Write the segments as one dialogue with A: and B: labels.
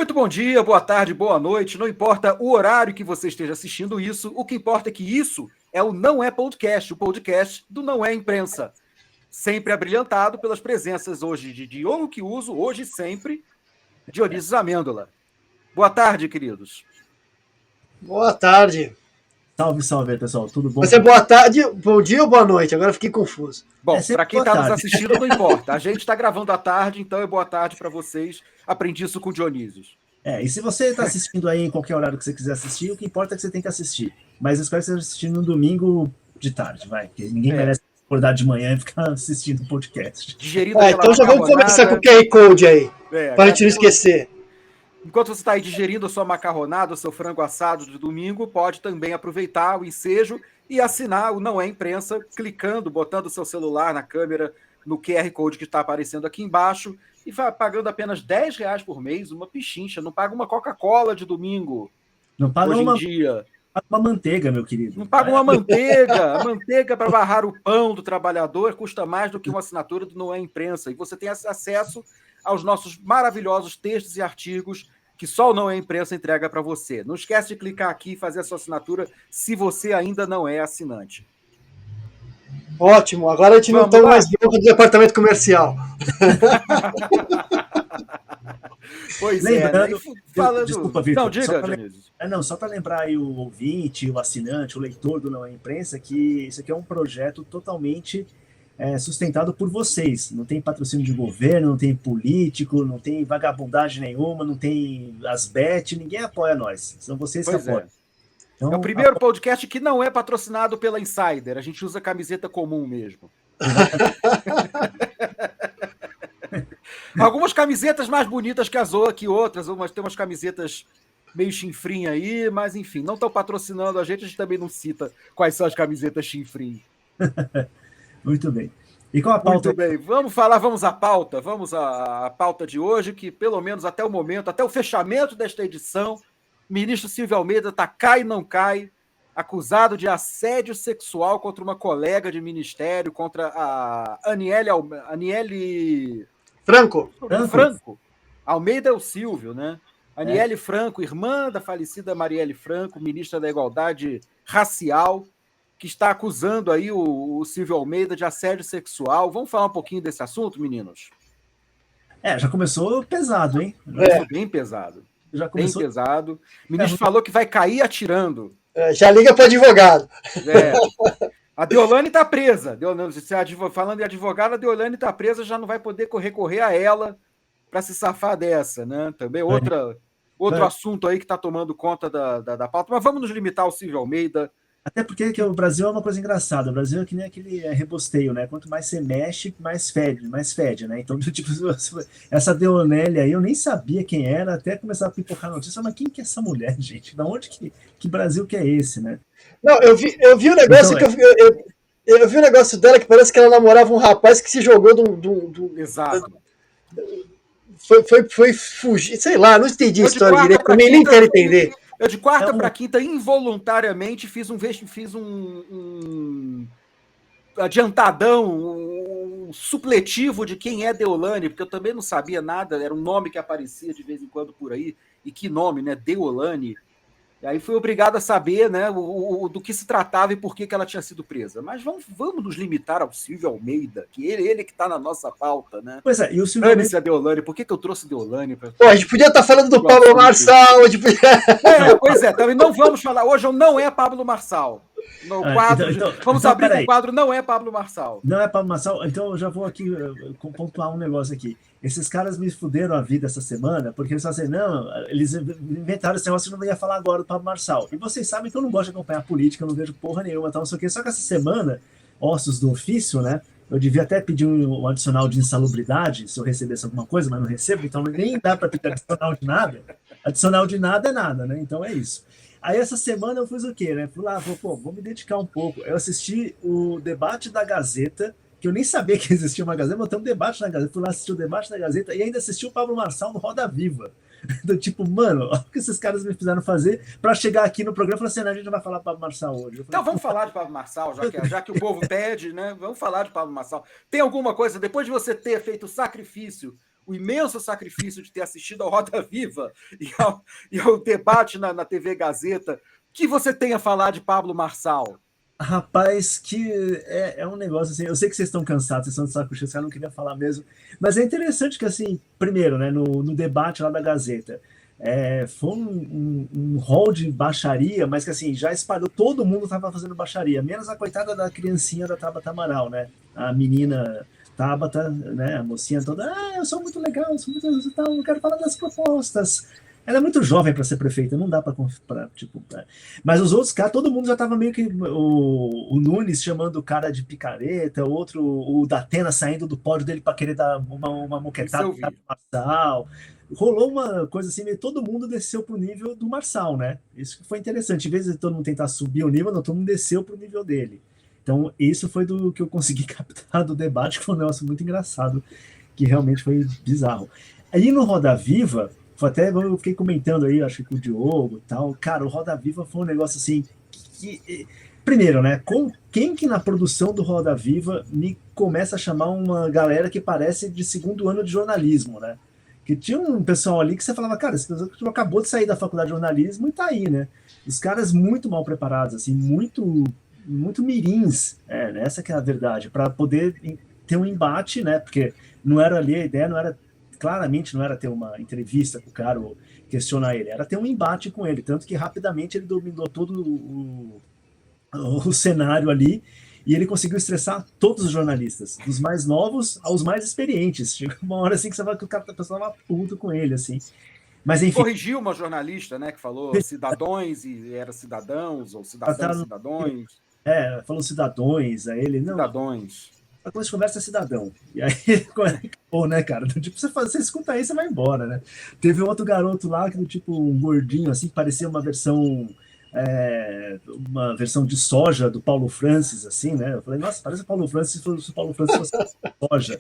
A: Muito bom dia, boa tarde, boa noite. Não importa o horário que você esteja assistindo isso, o que importa é que isso é o Não É Podcast, o podcast do Não É Imprensa. Sempre abrilhantado pelas presenças hoje de Diogo Quiuso, hoje e sempre, Dionísio Amêndola. Boa tarde, queridos.
B: Boa tarde.
C: Salve, salve, pessoal. Tudo bom?
B: Vai ser boa tarde, bom dia ou boa noite? Agora eu fiquei confuso.
A: Bom, para quem está nos assistindo, não importa. A gente está gravando à tarde, então é boa tarde para vocês. Aprendi isso com o Dionísio.
C: E se você está assistindo aí em qualquer horário que você quiser assistir, o que importa é que você tem que assistir. Mas eu espero que você esteja assistindo no domingo de tarde, vai. Porque ninguém merece acordar de manhã e ficar assistindo o podcast.
A: Digerindo
B: então já vamos começar com o QR Code aí, para a gente não esquecer.
A: Enquanto você está aí digerindo a sua macarronada, o seu frango assado de domingo, pode também aproveitar o ensejo e assinar o Não É Imprensa, clicando, botando o seu celular na câmera, no QR Code que está aparecendo aqui embaixo, e pagando apenas R$10 por mês, uma pichincha. Não paga uma Coca-Cola de domingo.
C: Não paga
A: hoje em dia.
C: Uma manteiga, meu querido.
A: Não paga uma manteiga. A manteiga para barrar o pão do trabalhador custa mais do que uma assinatura do Não É Imprensa. E você tem acesso aos nossos maravilhosos textos e artigos que só o Não É Imprensa entrega para você. Não esquece de clicar aqui e fazer a sua assinatura se você ainda não é assinante.
B: Ótimo, agora a gente não está mais dentro do departamento comercial.
A: Pois
C: lembrando,
A: falando...
C: Desculpa, Vitor.
A: Não, diga, Dionísio.
C: Só para lembrar aí o ouvinte, o assinante, o leitor do Não É Imprensa, que isso aqui é um projeto totalmente sustentado por vocês. Não tem patrocínio de governo, não tem político, não tem vagabundagem nenhuma, não tem asbete, ninguém apoia nós. São vocês que apoiam.
A: Então, é o primeiro podcast que não é patrocinado pela Insider. A gente usa camiseta comum mesmo. Algumas camisetas mais bonitas que outras. Tem umas camisetas meio chinfrim aí, mas enfim, não estão patrocinando a gente também não cita quais são as camisetas chinfrim.
C: Muito bem. E qual a pauta?
A: Muito bem, vamos à pauta. Vamos à pauta de hoje, que pelo menos até o momento, até o fechamento desta edição, o ministro Silvio Almeida está cai e não cai, acusado de assédio sexual contra uma colega de ministério, contra a Aniele
B: Franco.
A: Almeida é o Silvio, né? Aniele Franco, irmã da falecida Marielle Franco, ministra da Igualdade Racial, que está acusando aí o Silvio Almeida de assédio sexual. Vamos falar um pouquinho desse assunto, meninos?
C: Já começou pesado, hein?
A: Bem pesado.
C: Já começou...
A: Bem pesado. O ministro falou que vai cair atirando.
B: Já liga para o advogado.
A: A Deolane está presa. Falando em advogada, a Deolane está presa, já não vai poder recorrer a ela para se safar dessa, né? Também outro assunto aí que está tomando conta da pauta. Mas vamos nos limitar ao Silvio Almeida.
C: Até porque o Brasil é uma coisa engraçada. O Brasil é que nem aquele rebosteio, né? Quanto mais você mexe, mais fede, né? Então, tipo, essa Deonelli aí, eu nem sabia quem era, até começar a pipocar notícia. Mas quem que é essa mulher, gente? Da onde que Brasil que é esse, né?
B: Não, eu vi um negócio eu vi um negócio dela que parece que ela namorava um rapaz que se jogou do
A: Exato.
B: Foi fugir, sei lá, não entendi a história direito, também nem quero entender.
A: Eu de quarta para quinta, involuntariamente, fiz um adiantadão, um supletivo de quem é Deolane, porque eu também não sabia nada, era um nome que aparecia de vez em quando por aí, e que nome, né? Deolane. E aí fui obrigado a saber, né, do que se tratava e por que ela tinha sido presa. Mas vamos nos limitar ao Silvio Almeida, que ele que está na nossa pauta, né?
C: Pois é, e o Silvio Almeida...
A: a Deolane, por que eu trouxe Deolane?
B: A gente podia estar falando do Pablo Marçal.
A: Pois é, também não vamos falar. Hoje não é Pablo Marçal. No quadro, vamos abrir o quadro, não é Pablo Marçal.
C: Não é Pablo Marçal, então eu já vou aqui pontuar um negócio aqui. Esses caras me fuderam a vida essa semana, porque eles falaram assim, não, eles inventaram esse negócio que eu não ia falar agora do Pablo Marçal. E vocês sabem que eu não gosto de acompanhar a política, eu não vejo porra nenhuma, tal, não sei o quê. Só que essa semana, ossos do ofício, né? Eu devia até pedir um adicional de insalubridade, se eu recebesse alguma coisa, mas não recebo, então nem dá para pedir adicional de nada. Adicional de nada é nada, né? Então é isso. Aí essa semana eu fiz o quê, né? Fui lá, vou me dedicar um pouco. Eu assisti o debate da Gazeta, que eu nem sabia que existia uma Gazeta, mas tem um debate na Gazeta. Fui lá assistir o debate da Gazeta e ainda assisti o Pablo Marçal no Roda Viva. Então, tipo, mano, olha o que esses caras me fizeram fazer para chegar aqui no programa e falar assim, a gente não vai falar de Pablo Marçal hoje.
A: Então vamos falar de Pablo Marçal, já que o povo pede, né? Vamos falar de Pablo Marçal. Tem alguma coisa, depois de você ter feito o sacrifício, o imenso sacrifício de ter assistido ao Roda Viva e ao debate na TV Gazeta. O que você tem a falar de Pablo Marçal?
C: Rapaz, que é um negócio assim, eu sei que vocês estão cansados, vocês estão de saco cheio, eu não queria falar mesmo, mas é interessante que, assim, primeiro, né, no debate lá da Gazeta, foi um rol de baixaria, mas que, assim, já espalhou, todo mundo estava fazendo baixaria, menos a coitada da criancinha da Tabata Amaral, né, a menina Tabata, né, a mocinha toda, eu sou muito legal, eu sou muito tal, eu quero falar das propostas. Ela é muito jovem para ser prefeita, não dá para tipo. Mas os outros caras, todo mundo já estava meio que. O Nunes chamando o cara de picareta, o Datena saindo do pódio dele para querer dar uma moquetada no Marçal. Rolou uma coisa assim, meio todo mundo desceu pro nível do Marçal, né? Isso foi interessante. Em vez de todo mundo tentar subir o nível, não, todo mundo desceu pro nível dele. Então, isso foi do que eu consegui captar do debate, que foi um negócio muito engraçado, que realmente foi bizarro. Aí no Roda Viva. Até eu fiquei comentando aí, acho que com o Diogo e tal. Cara, o Roda Viva foi um negócio assim. Primeiro, né? Quem que na produção do Roda Viva me começa a chamar uma galera que parece de segundo ano de jornalismo, né? Que tinha um pessoal ali que você falava, cara, esse pessoal acabou de sair da faculdade de jornalismo e tá aí, né? Os caras muito mal preparados, assim, muito mirins, essa que é a verdade, para poder ter um embate, né? Porque não era ali, a ideia não era. Claramente não era ter uma entrevista com o cara ou questionar ele, era ter um embate com ele, tanto que rapidamente ele dominou todo o cenário ali e ele conseguiu estressar todos os jornalistas, dos mais novos aos mais experientes. Chegou uma hora assim que você fala que o cara estava puto com ele, assim. Mas enfim.
A: Corrigiu uma jornalista, né, que falou cidadões e era cidadãos, ou cidadãos, cidadões.
C: Falou cidadões, aí ele, não.
A: Cidadões.
C: A coisa de conversa é cidadão. E aí, acabou, né, cara? Tipo, você escuta aí, você vai embora, né? Teve um outro garoto lá, que tipo um gordinho, assim, que parecia uma versão de soja do Paulo Francis, assim, né? Eu falei, nossa, parece o Paulo Francis se o Paulo Francis fosse soja.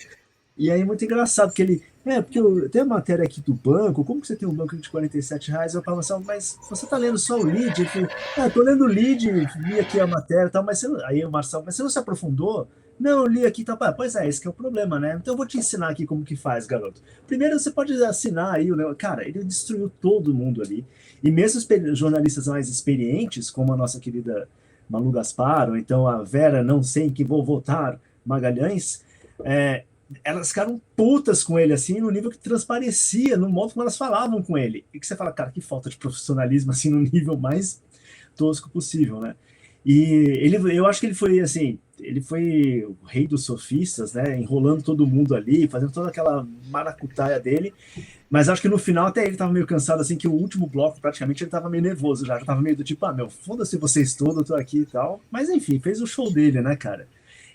C: E aí, muito engraçado, que ele, porque eu tenho a matéria aqui do banco, como que você tem um banco de R$47? Eu falo assim, mas você tá lendo só o lead? Ele falou, tô lendo o lead, li aqui a matéria e tal, mas aí o Marçal, mas você não se aprofundou? Não, eu li aqui e tal. Pois esse que é o problema, né? Então eu vou te ensinar aqui como que faz, garoto. Primeiro você pode assinar aí, cara, ele destruiu todo mundo ali. E mesmo os jornalistas mais experientes, como a nossa querida Malu Gaspar, ou então a Vera, não sei em que vou votar, Magalhães, elas ficaram putas com ele, assim, no nível que transparecia, no modo como elas falavam com ele. E que você fala, cara, que falta de profissionalismo, assim, no nível mais tosco possível, né? E eu acho que ele foi, assim, ele foi o rei dos sofistas, né? Enrolando todo mundo ali, fazendo toda aquela maracutaia dele. Mas acho que no final até ele estava meio cansado, assim, que o último bloco, praticamente, ele estava meio nervoso já estava meio do tipo, foda-se vocês todos, eu tô aqui e tal. Mas, enfim, fez o show dele, né, cara?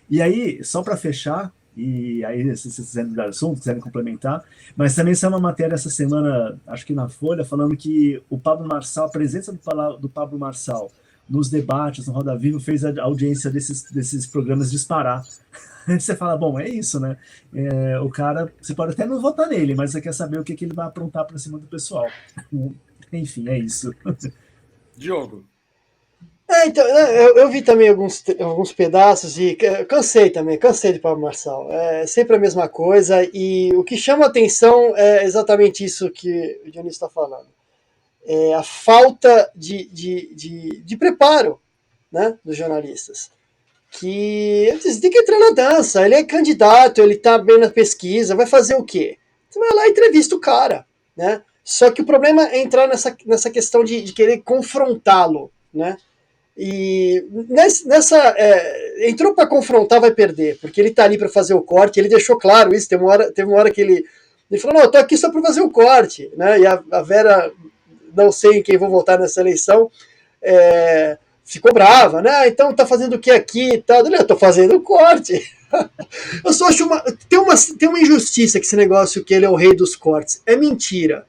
C: E aí, só para fechar, e aí, se vocês quiserem mudar de assunto, quiserem complementar, mas também saiu uma matéria essa semana, acho que na Folha, falando que o Pablo Marçal, a presença do Pablo Marçal nos debates, no Roda Viva, fez a audiência desses programas disparar. Aí você fala, bom, é isso, né? O cara, você pode até não votar nele, mas você quer saber o que ele vai aprontar para cima do pessoal. Enfim, é isso.
A: Diogo.
B: Então, eu vi também alguns pedaços e cansei de Pablo Marçal. É sempre a mesma coisa e o que chama a atenção é exatamente isso que o Dionísio está falando. É a falta de preparo, né, dos jornalistas. Que eles têm que entrar na dança, ele é candidato, ele está bem na pesquisa, vai fazer o quê? Você vai lá e entrevista o cara, né? Só que o problema é entrar nessa questão de querer confrontá-lo, né? E entrou para confrontar, vai perder, porque ele está ali para fazer o corte, ele deixou claro isso, teve uma hora que ele falou, não, eu tô aqui só para fazer o corte, né? E a Vera, não sei em quem vou votar nessa eleição, ficou brava, né? Então tá fazendo o que aqui e tal? Eu tô fazendo o corte. Eu só acho tem uma injustiça que esse negócio que ele é o rei dos cortes. É mentira.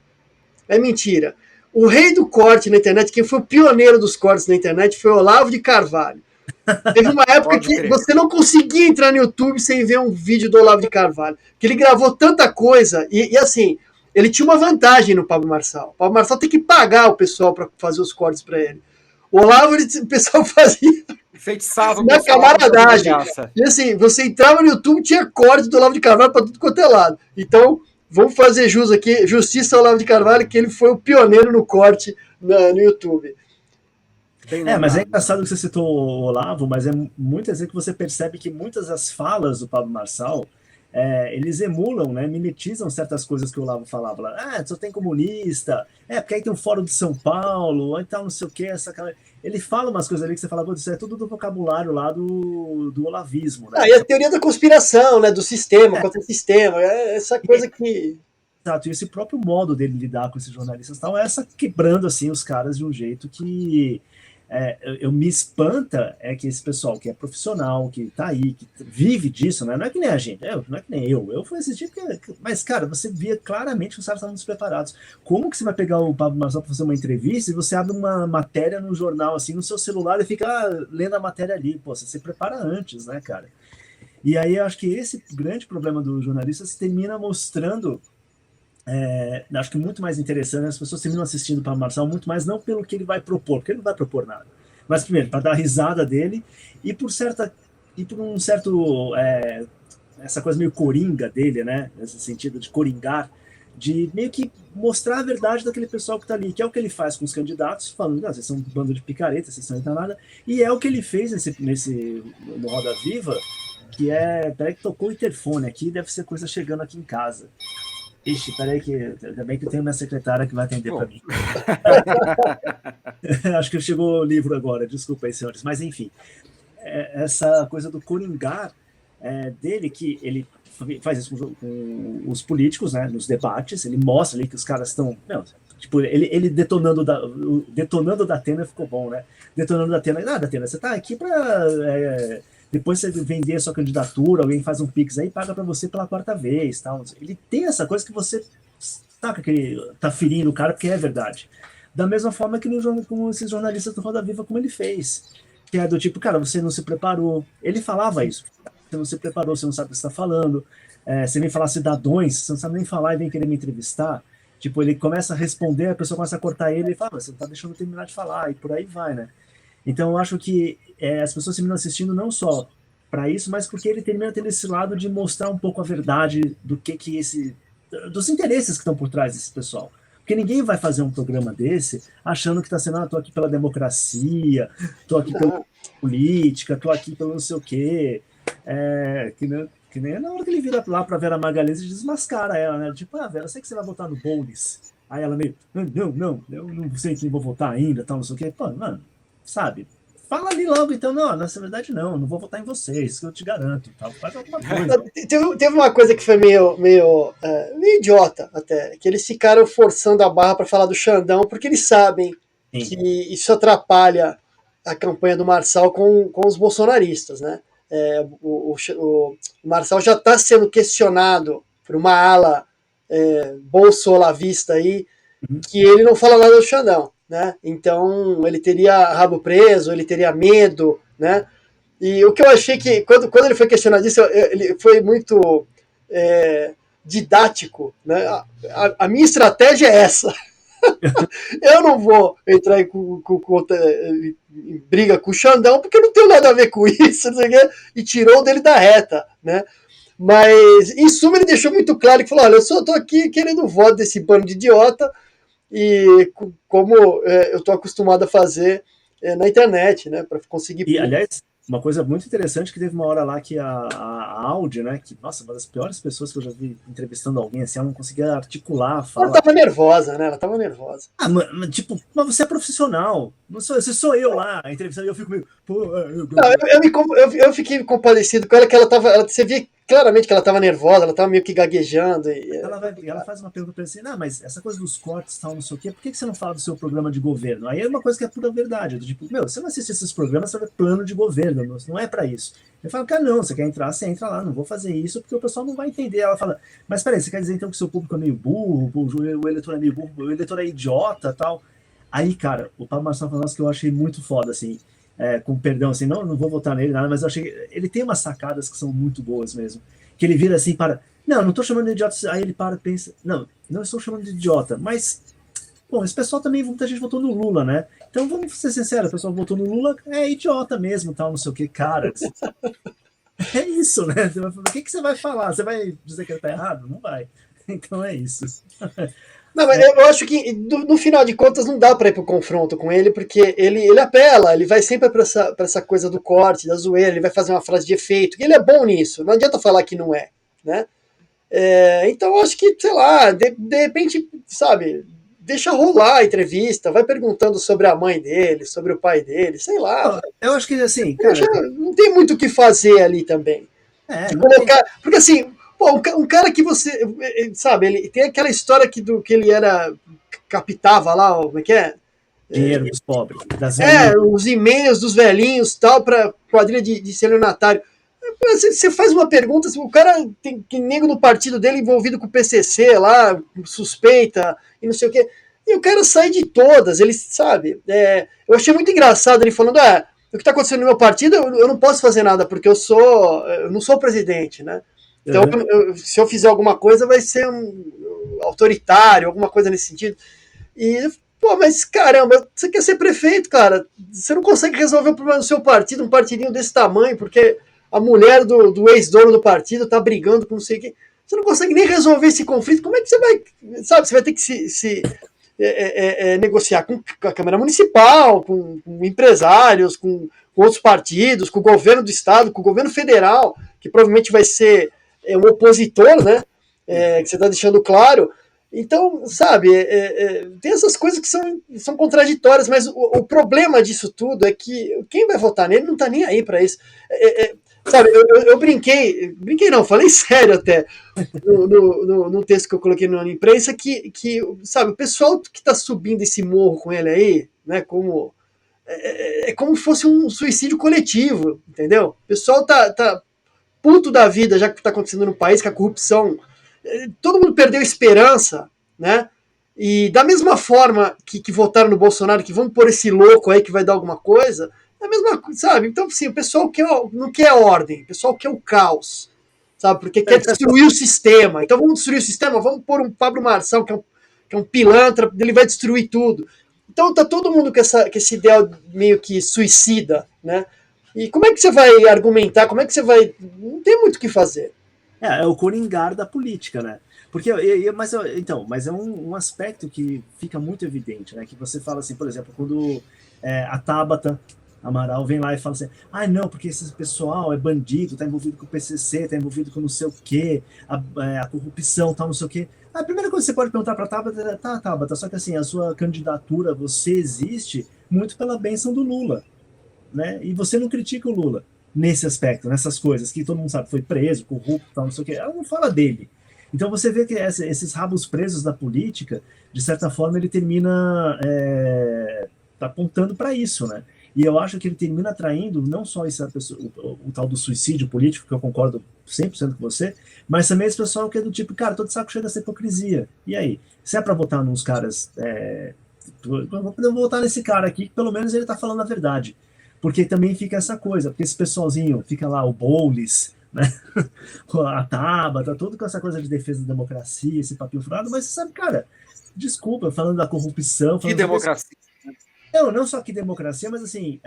B: O rei do corte na internet, quem foi o pioneiro dos cortes na internet foi o Olavo de Carvalho. Teve uma época que você não conseguia entrar no YouTube sem ver um vídeo do Olavo de Carvalho, que ele gravou tanta coisa, e assim, ele tinha uma vantagem no Pablo Marçal. O Pablo Marçal tem que pagar o pessoal para fazer os cortes para ele. O Olavo, o pessoal fazia
A: feitiçava
B: na camaradagem. E assim, você entrava no YouTube, tinha corte do Olavo de Carvalho para tudo quanto é lado. Então, vamos fazer jus aqui, justiça ao Olavo de Carvalho, que ele foi o pioneiro no corte no YouTube.
C: Mas é engraçado que você citou o Olavo, mas é muitas vezes que você percebe que muitas das falas do Pablo Marçal, eles emulam, né, mimetizam certas coisas que o Olavo falava lá. Só tem comunista, porque aí tem o Fórum de São Paulo, ou então não sei o que, ele fala umas coisas ali que você fala, isso é tudo do vocabulário lá do olavismo. Né?
B: E a teoria da conspiração, né, do sistema, contra o sistema, essa coisa que...
C: Exato, e esse próprio modo dele lidar com esses jornalistas tal, quebrando assim os caras de um jeito que eu me espanta que esse pessoal que é profissional, que tá aí, que vive disso, né? Não é que nem a gente, não é que nem eu fui assistir, mas, cara, você via claramente que os caras estavam despreparados. Como que você vai pegar o Pablo Marçal para fazer uma entrevista e você abre uma matéria no jornal, assim, no seu celular e fica lendo a matéria ali? Pô, você se prepara antes, né, cara? E aí eu acho que esse grande problema do jornalista se termina mostrando... acho que muito mais interessante, as pessoas terminam assistindo para o Marçal muito mais não pelo que ele vai propor, porque ele não vai propor nada, mas primeiro para dar a risada dele e por um certo essa coisa meio coringa dele, né, nesse sentido de coringar, de meio que mostrar a verdade daquele pessoal que está ali, que é o que ele faz com os candidatos, falando, vocês são um bando de picareta, vocês são nada, e é o que ele fez no Roda Viva, que peraí que tocou o interfone aqui, deve ser coisa chegando aqui em casa. Ixi, peraí que ainda bem que eu tenho minha secretária que vai atender para mim. Acho que chegou o livro agora, desculpa aí, senhores. Mas, enfim, essa coisa do coringar dele, que ele faz isso com os políticos, né, nos debates, ele mostra ali que os caras estão... Tipo, ele detonando da Atena ficou bom, né? Detonando da Atena, Atena, você tá aqui para... depois você vender a sua candidatura, alguém faz um pix aí e paga para você pela 4ª vez. Tal. Ele tem essa coisa que você saca que ele tá ferindo o cara porque é verdade. Da mesma forma que com esses jornalistas do Roda Viva, como ele fez. Que é do tipo, cara, você não se preparou. Ele falava isso. Você não se preparou, você não sabe o que você está falando. Você vem falar cidadãos, você não sabe nem falar e vem querer me entrevistar. Tipo, ele começa a responder, a pessoa começa a cortar ele e fala, você não tá deixando eu terminar de falar, e por aí vai, né? Então eu acho que as pessoas terminam assistindo não só para isso, mas porque ele termina tendo esse lado de mostrar um pouco a verdade dos interesses que estão por trás desse pessoal. Porque ninguém vai fazer um programa desse achando que está sendo, tô aqui pela democracia, tô aqui pela política, tô aqui pelo não sei o quê. Que nem na hora que ele vira lá para Vera Magalhães e desmascara ela, né? Tipo, Vera, eu sei que você vai votar no Boulos. Aí ela meio, não, eu não sei quem vou votar ainda, tal, não sei o quê. Pô, mano, sabe? Fala ali logo, então, não, nessa verdade não vou votar em vocês, que eu te garanto, tal, faz alguma coisa.
B: Teve uma coisa que foi meio idiota até, que eles ficaram forçando a barra para falar do Xandão, porque eles sabem que isso atrapalha a campanha do Marçal com os bolsonaristas, né? O Marçal já está sendo questionado por uma ala bolsolavista aí, que ele não fala nada do Xandão. Né? Então ele teria rabo preso, ele teria medo, né? E o que eu achei que quando ele foi questionado isso, ele foi muito didático, né? A minha estratégia é essa. Eu não vou entrar em briga com o Xandão porque eu não tenho nada a ver com isso, não sei o quê, e tirou dele da reta, né? Mas em suma ele deixou muito claro que falou, olha, eu só estou aqui querendo o voto desse bando de idiota. E como eu estou acostumado a fazer na internet, né, para conseguir...
C: E, aliás, uma coisa muito interessante que teve uma hora lá que a Audi, né, que, nossa, uma das piores pessoas que eu já vi entrevistando alguém, assim, ela não conseguia articular, falar.
B: Ela estava nervosa, né,
C: mas tipo, mas você é profissional, não sou, você sou eu lá, entrevistando, e eu fico meio... Pô,
B: eu fiquei compadecido com ela, que você via claramente que ela estava nervosa, ela estava meio que gaguejando.
C: Ela faz uma pergunta para assim, mas essa coisa dos cortes, tal, não sei o quê, por que você não fala do seu programa de governo? Aí é uma coisa que é pura verdade, tipo, você não assiste esses programas, você vai ver plano de governo, não é para isso. Eu falo, cara, não, você quer entrar, você entra lá, não vou fazer isso, porque o pessoal não vai entender. Ela fala, mas peraí, você quer dizer então que o seu público é meio burro, o eleitor é meio burro, o eleitor é idiota, tal? Aí, cara, o Pablo Marçal falou que eu achei muito foda, assim, com perdão, assim, não vou votar nele, nada, mas eu achei, ele tem umas sacadas que são muito boas mesmo, que ele vira assim, não estou chamando de idiota, aí ele para e pensa, não estou chamando de idiota, mas, bom, esse pessoal também, muita gente votou no Lula, né, então vamos ser sinceros, o pessoal votou no Lula, é idiota mesmo, tal, não sei o que, cara, é isso, né, o que você vai falar, você vai dizer que ele tá errado? Não vai. Então é isso.
B: Não, mas eu acho que no final de contas não dá para ir pro confronto com ele, porque ele apela, ele vai sempre para essa coisa do corte, da zoeira, ele vai fazer uma frase de efeito, que ele é bom nisso, não adianta falar que não é, né? Então eu acho que, sei lá, de repente, sabe, deixa rolar a entrevista, vai perguntando sobre a mãe dele, sobre o pai dele, sei lá.
C: Eu acho que assim, cara.
B: Não tem muito o que fazer ali também. De colocar. Tem... Porque assim, pô, um cara que você. Sabe, ele tem aquela história que ele era. Captava lá, como é que é?
C: Dinheiro dos pobres.
B: Os e-mails dos velhinhos tal, para quadrilha de estelionatário. Você faz uma pergunta, o cara tem nego no partido dele envolvido com o PCC lá, suspeita e não sei o quê. E o cara sai de todas, ele sabe. Eu achei muito engraçado ele falando: o que está acontecendo no meu partido, eu não posso fazer nada, porque eu não sou presidente, né? Então, se eu fizer alguma coisa, vai ser autoritário, alguma coisa nesse sentido. E, pô, mas caramba, você quer ser prefeito, cara? Você não consegue resolver o problema do seu partido, um partidinho desse tamanho, porque a mulher do ex-dono do partido tá brigando com não sei o quê. Você não consegue nem resolver esse conflito. Como é que você vai, sabe? Você vai ter que se negociar com a Câmara Municipal, com empresários, com outros partidos, com o governo do estado, com o governo federal, que provavelmente vai ser um opositor, né? Que você está deixando claro. Então, sabe, tem essas coisas que são contraditórias, mas o problema disso tudo é que quem vai votar nele não está nem aí para isso. Sabe, eu brinquei não, falei sério até, no texto que eu coloquei na imprensa, que sabe, o pessoal que está subindo esse morro com ele aí, né, como como se fosse um suicídio coletivo, entendeu? O pessoal tá puto da vida já que está acontecendo no país, que a corrupção, todo mundo perdeu esperança, né? E da mesma forma que votaram no Bolsonaro, que vamos pôr esse louco aí que vai dar alguma coisa, é a mesma coisa, sabe? Então, assim, o pessoal não quer ordem, o pessoal quer o caos, sabe? Porque quer destruir o sistema. Então vamos destruir o sistema, vamos pôr um Pablo Marçal, que é um pilantra, ele vai destruir tudo. Então tá todo mundo com esse ideal meio que suicida, né? E como é que você vai argumentar? Como é que você vai... Não tem muito o que fazer.
C: É o coringar da política, né? Porque, mas é um aspecto que fica muito evidente, né? Que você fala assim, por exemplo, quando a Tabata Amaral vem lá e fala assim, não, porque esse pessoal é bandido, tá envolvido com o PCC, tá envolvido com não sei o quê, a corrupção, tal, não sei o quê. A primeira coisa que você pode perguntar para a Tabata é, Tabata, só que assim, a sua candidatura, você existe muito pela bênção do Lula, né? E você não critica o Lula nesse aspecto, nessas coisas, que todo mundo sabe, foi preso, corrupto, tal, não sei o quê. Ela não fala dele. Então você vê que esses rabos presos da política, de certa forma, ele termina apontando para isso, né? E eu acho que ele termina atraindo não só o tal do suicídio político, que eu concordo 100% com você, mas também esse pessoal que é do tipo, cara, tô de saco cheio dessa hipocrisia. E aí? Se é para votar nos caras... eu vou votar nesse cara aqui, que pelo menos ele tá falando a verdade. Porque também fica essa coisa, porque esse pessoalzinho fica lá, o Boulos, né? A Tabata, tudo com essa coisa de defesa da democracia, esse papinho furado, mas você sabe, cara, desculpa, falando da corrupção...
A: Que democracia?
C: Não só que democracia, mas assim,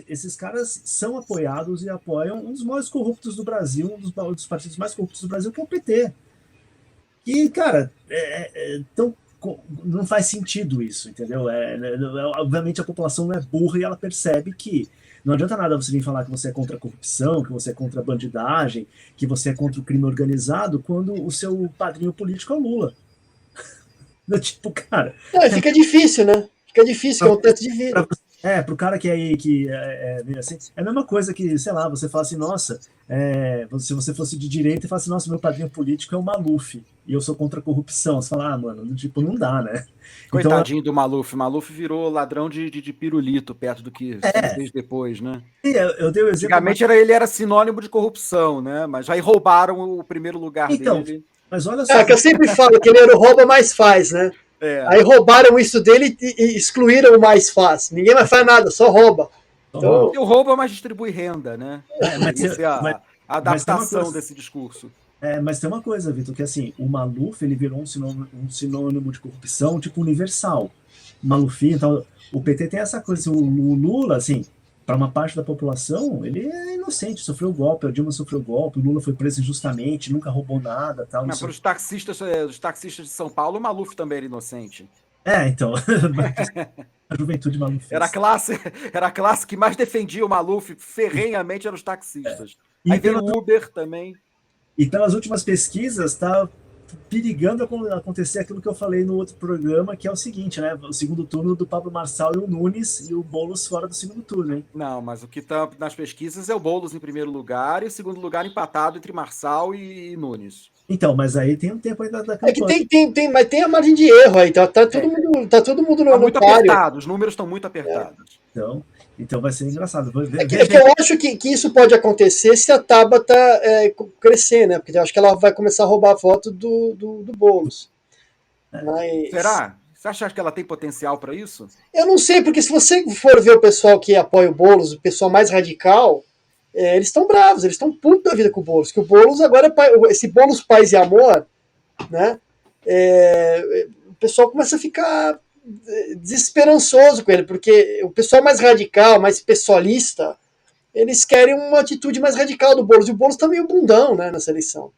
C: esses caras são apoiados e apoiam um dos maiores corruptos do Brasil, um dos partidos mais corruptos do Brasil, que é o PT. E, cara, então, não faz sentido isso, entendeu? Obviamente a população não é burra e ela percebe que não adianta nada você vir falar que você é contra a corrupção, que você é contra a bandidagem, que você é contra o crime organizado, quando o seu padrinho político é o Lula. Tipo, cara...
B: fica difícil, né? Fica difícil, que é um teto de vida.
C: Pro cara que assim, é a mesma coisa que, sei lá, você fala assim, nossa, se você fosse de direita e fala assim, nossa, meu padrinho político é o Maluf, e eu sou contra a corrupção. Você fala, mano, tipo, não dá, né?
A: Coitadinho do Maluf. Maluf virou ladrão de pirulito, perto do que fez depois, né?
C: Eu dei o exemplo...
A: Antigamente ele era sinônimo de corrupção, né? Mas aí roubaram o primeiro lugar dele.
C: Mas olha só...
B: que eu sempre falo que ele era o rouba mais faz, né? Aí roubaram isso dele e excluíram o mais faz. Ninguém mais faz nada, só rouba.
A: Então... O rouba, mas distribui renda, né? A adaptação desse discurso.
C: Mas tem uma coisa, Vitor, que assim, o Maluf, ele virou um sinônimo de corrupção, tipo, universal. Maluf, então, o PT tem essa coisa, o Lula, assim, para uma parte da população, ele é inocente, sofreu golpe, a Dilma sofreu golpe, o Lula foi preso injustamente, nunca roubou nada, tal.
A: Mas para os taxistas de São Paulo, o Maluf também era inocente.
C: Então, a juventude malufista.
A: Era a classe que mais defendia o Maluf ferrenhamente, eram os taxistas. Aí veio o Uber também.
C: E pelas últimas pesquisas, está perigando acontecer aquilo que eu falei no outro programa, que é o seguinte, né? O segundo turno do Pablo Marçal e o Nunes, e o Boulos fora do segundo turno, hein?
A: Não, mas o que está nas pesquisas é o Boulos em primeiro lugar e o segundo lugar empatado entre Marçal e Nunes.
C: Então, mas aí tem um tempo ainda da campanha.
B: É que mas tem a margem de erro aí, tá todo mundo no
A: muito
B: páreo.
A: Apertado, os números estão muito apertados.
C: Então vai ser engraçado.
B: É que eu acho que isso pode acontecer se a Tabata crescer, né? Porque eu acho que ela vai começar a roubar a voto do Boulos. Mas...
A: Será? Você acha que ela tem potencial para isso?
B: Eu não sei, porque se você for ver o pessoal que apoia o Boulos, o pessoal mais radical, eles estão bravos, eles estão putos da vida com o Boulos. Que o Boulos agora, esse Boulos Paz e Amor, né? O pessoal começa a ficar desesperançoso com ele, porque o pessoal mais radical, mais pessoalista, eles querem uma atitude mais radical do Boulos, e o Boulos tá meio bundão, né, nessa eleição.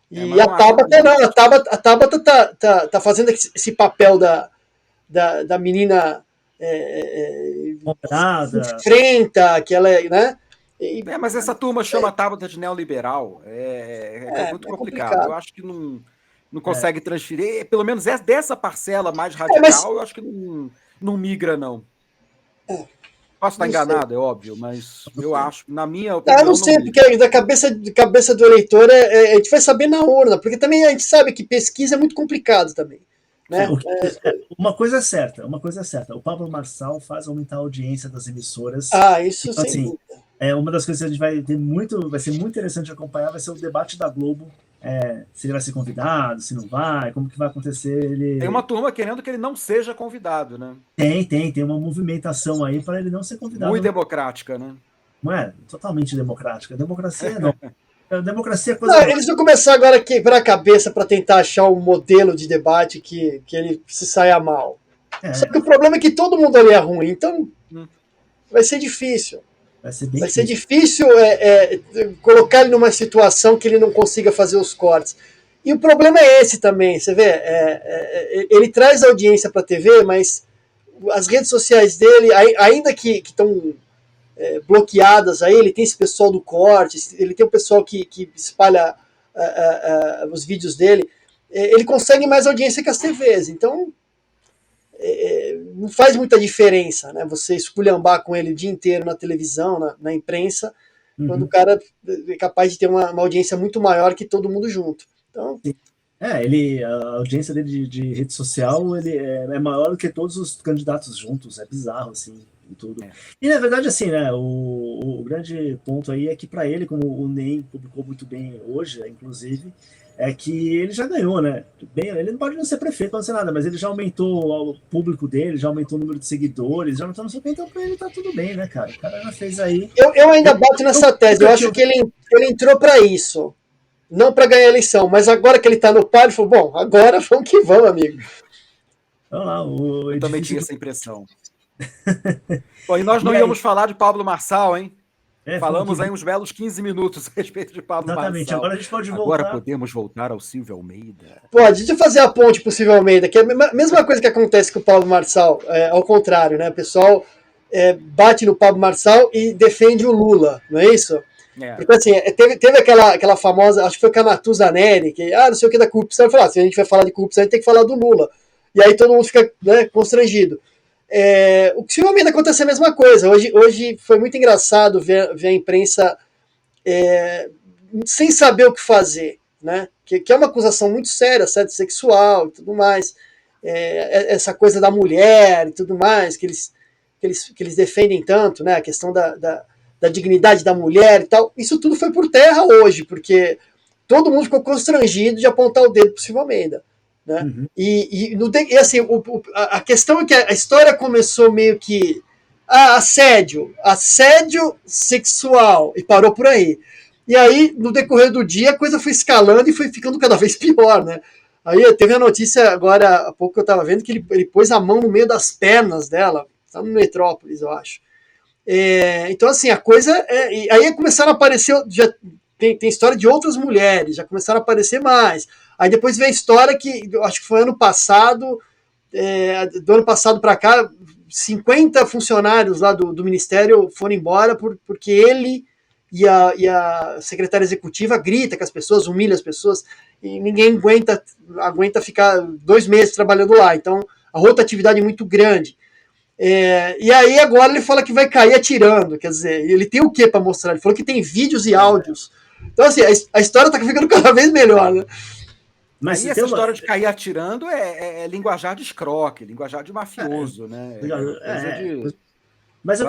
B: E a Tabata não, a Tabata tá fazendo esse papel da menina enfrenta, que ela né?
A: Mas essa turma chama a Tabata de neoliberal, é muito complicado. Eu acho que não consegue transferir, pelo menos dessa parcela mais radical, eu acho que não migra, não. Posso estar enganado, é óbvio, mas eu acho, na minha opinião...
B: Eu não sei, porque da cabeça do eleitor a gente vai saber na urna, porque também a gente sabe que pesquisa é muito complicado também. Né?
C: Uma coisa é certa, o Pablo Marçal faz aumentar a audiência das emissoras.
B: Isso
C: então,
B: sem dúvida.
C: Uma das coisas que a gente vai ser muito interessante acompanhar vai ser o debate da Globo, se ele vai ser convidado, se não vai, como que vai acontecer.
A: Tem uma turma querendo que ele não seja convidado, né?
C: Tem uma movimentação aí para ele não ser convidado.
A: Muito democrática, né?
C: Não é? Totalmente democrática. A democracia não. A democracia é coisa...
B: Não, eles vão começar agora a quebrar a cabeça para tentar achar um modelo de debate que ele se saia mal. Só que o problema é que todo mundo ali é ruim, então vai ser difícil. Vai ser difícil colocar ele numa situação que ele não consiga fazer os cortes. E o problema é esse também, você vê, ele traz audiência para a TV, mas as redes sociais dele, ainda que estão bloqueadas aí, ele tem esse pessoal do corte, ele tem o pessoal que espalha os vídeos dele, ele consegue mais audiência que as TVs, então não faz muita diferença, né? Você esculhambar com ele o dia inteiro na televisão, na imprensa, quando o cara é capaz de ter uma audiência muito maior que todo mundo junto. Então...
C: a audiência dele de rede social ele é maior do que todos os candidatos juntos, é bizarro, assim, tudo. E na verdade, assim, né, o grande ponto aí é que para ele, como o NEM publicou muito bem hoje, inclusive, é que ele já ganhou, né? Ele não pode não ser prefeito, não ser nada, mas ele já aumentou o público dele, já aumentou o número de seguidores, já aumentou não sei o que, então pra ele tá tudo bem, né, cara? O cara já fez aí.
B: Eu ainda bato nessa tese, eu acho que ele entrou para isso, não para ganhar a eleição, mas agora que ele tá no par, ele falou, bom, agora vamos que vamos, amigo.
C: Vamos lá,
A: eu também tinha essa impressão. Bom, e nós não íamos falar de Pablo Marçal, hein? Falamos aí uns belos 15 minutos a respeito de Pablo
C: Exatamente.
A: Marçal.
C: Agora a gente pode voltar.
A: Agora podemos voltar ao Silvio Almeida.
B: Pode, deixa eu fazer a ponte pro Silvio Almeida, que é a mesma coisa que acontece com o Pablo Marçal, ao contrário, né? O pessoal bate no Pablo Marçal e defende o Lula, não é isso? Porque assim, teve aquela famosa, acho que foi Canatuza Neri, que não sei o que da corrupção, falou, se a gente vai falar de corrupção, a gente tem que falar do Lula. E aí todo mundo fica, né, constrangido. O Silvio Almeida acontece a mesma coisa. Hoje foi muito engraçado ver a imprensa sem saber o que fazer, né? Que é uma acusação muito séria, assédio sexual e tudo mais. Essa coisa da mulher e tudo mais, que eles defendem tanto, né? A questão da dignidade da mulher e tal. Isso tudo foi por terra hoje, porque todo mundo ficou constrangido de apontar o dedo para o Silvio Almeida. Né? Uhum. E assim, a questão é que a história começou meio que assédio sexual e parou por aí. E aí, no decorrer do dia, a coisa foi escalando e foi ficando cada vez pior, né? Aí teve a notícia agora, há pouco que eu estava vendo, que ele pôs a mão no meio das pernas dela, tá no Metrópolis, eu acho. Então, assim, a coisa. E aí começaram a aparecer. Já tem história de outras mulheres, já começaram a aparecer mais. Aí depois veio a história que, eu acho que foi ano passado, do ano passado para cá, 50 funcionários lá do Ministério foram embora porque ele e a secretária executiva grita com as pessoas, humilha as pessoas, e ninguém aguenta ficar 2 meses trabalhando lá. Então, a rotatividade é muito grande. E aí agora ele fala que vai cair atirando, quer dizer, ele tem o que para mostrar? Ele falou que tem vídeos e áudios. Então, assim, a história tá ficando cada vez melhor, né?
A: Mas aí essa história de cair atirando é linguajar de escroque, linguajar de mafioso, né?
C: Mas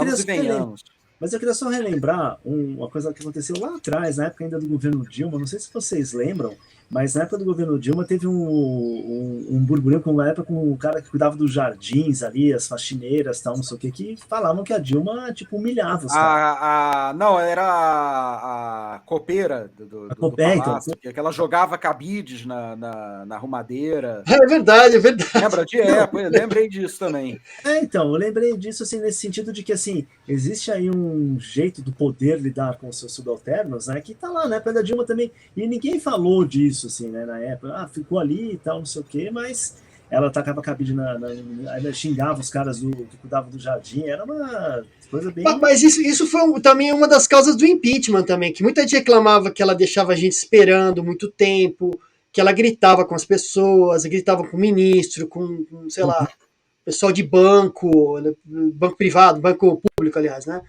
C: eu queria só relembrar uma coisa que aconteceu lá atrás, na época ainda do governo Dilma, não sei se vocês lembram, mas na época do governo Dilma teve um burburinho com a época com o cara que cuidava dos jardins ali, as faxineiras, tal, não sei o que falavam que a Dilma, tipo, humilhava os caras.
A: Não, era a copeira do palácio, então, que ela jogava cabides na arrumadeira.
B: É verdade.
A: Lembra eu lembrei disso também.
C: Então, eu lembrei disso, assim, nesse sentido de que, assim, existe aí um jeito do poder lidar com os seus subalternos, né, que tá lá na época da Dilma também, e ninguém falou disso, assim, né, na época, ficou ali e tal, não sei o quê, mas ela tacava cabide ainda xingava os caras que cuidavam do jardim, era uma coisa bem...
B: Mas isso foi também uma das causas do impeachment também, que muita gente reclamava que ela deixava a gente esperando muito tempo, que ela gritava com as pessoas, gritava com o ministro, com sei lá, pessoal de banco privado, banco público, aliás, né?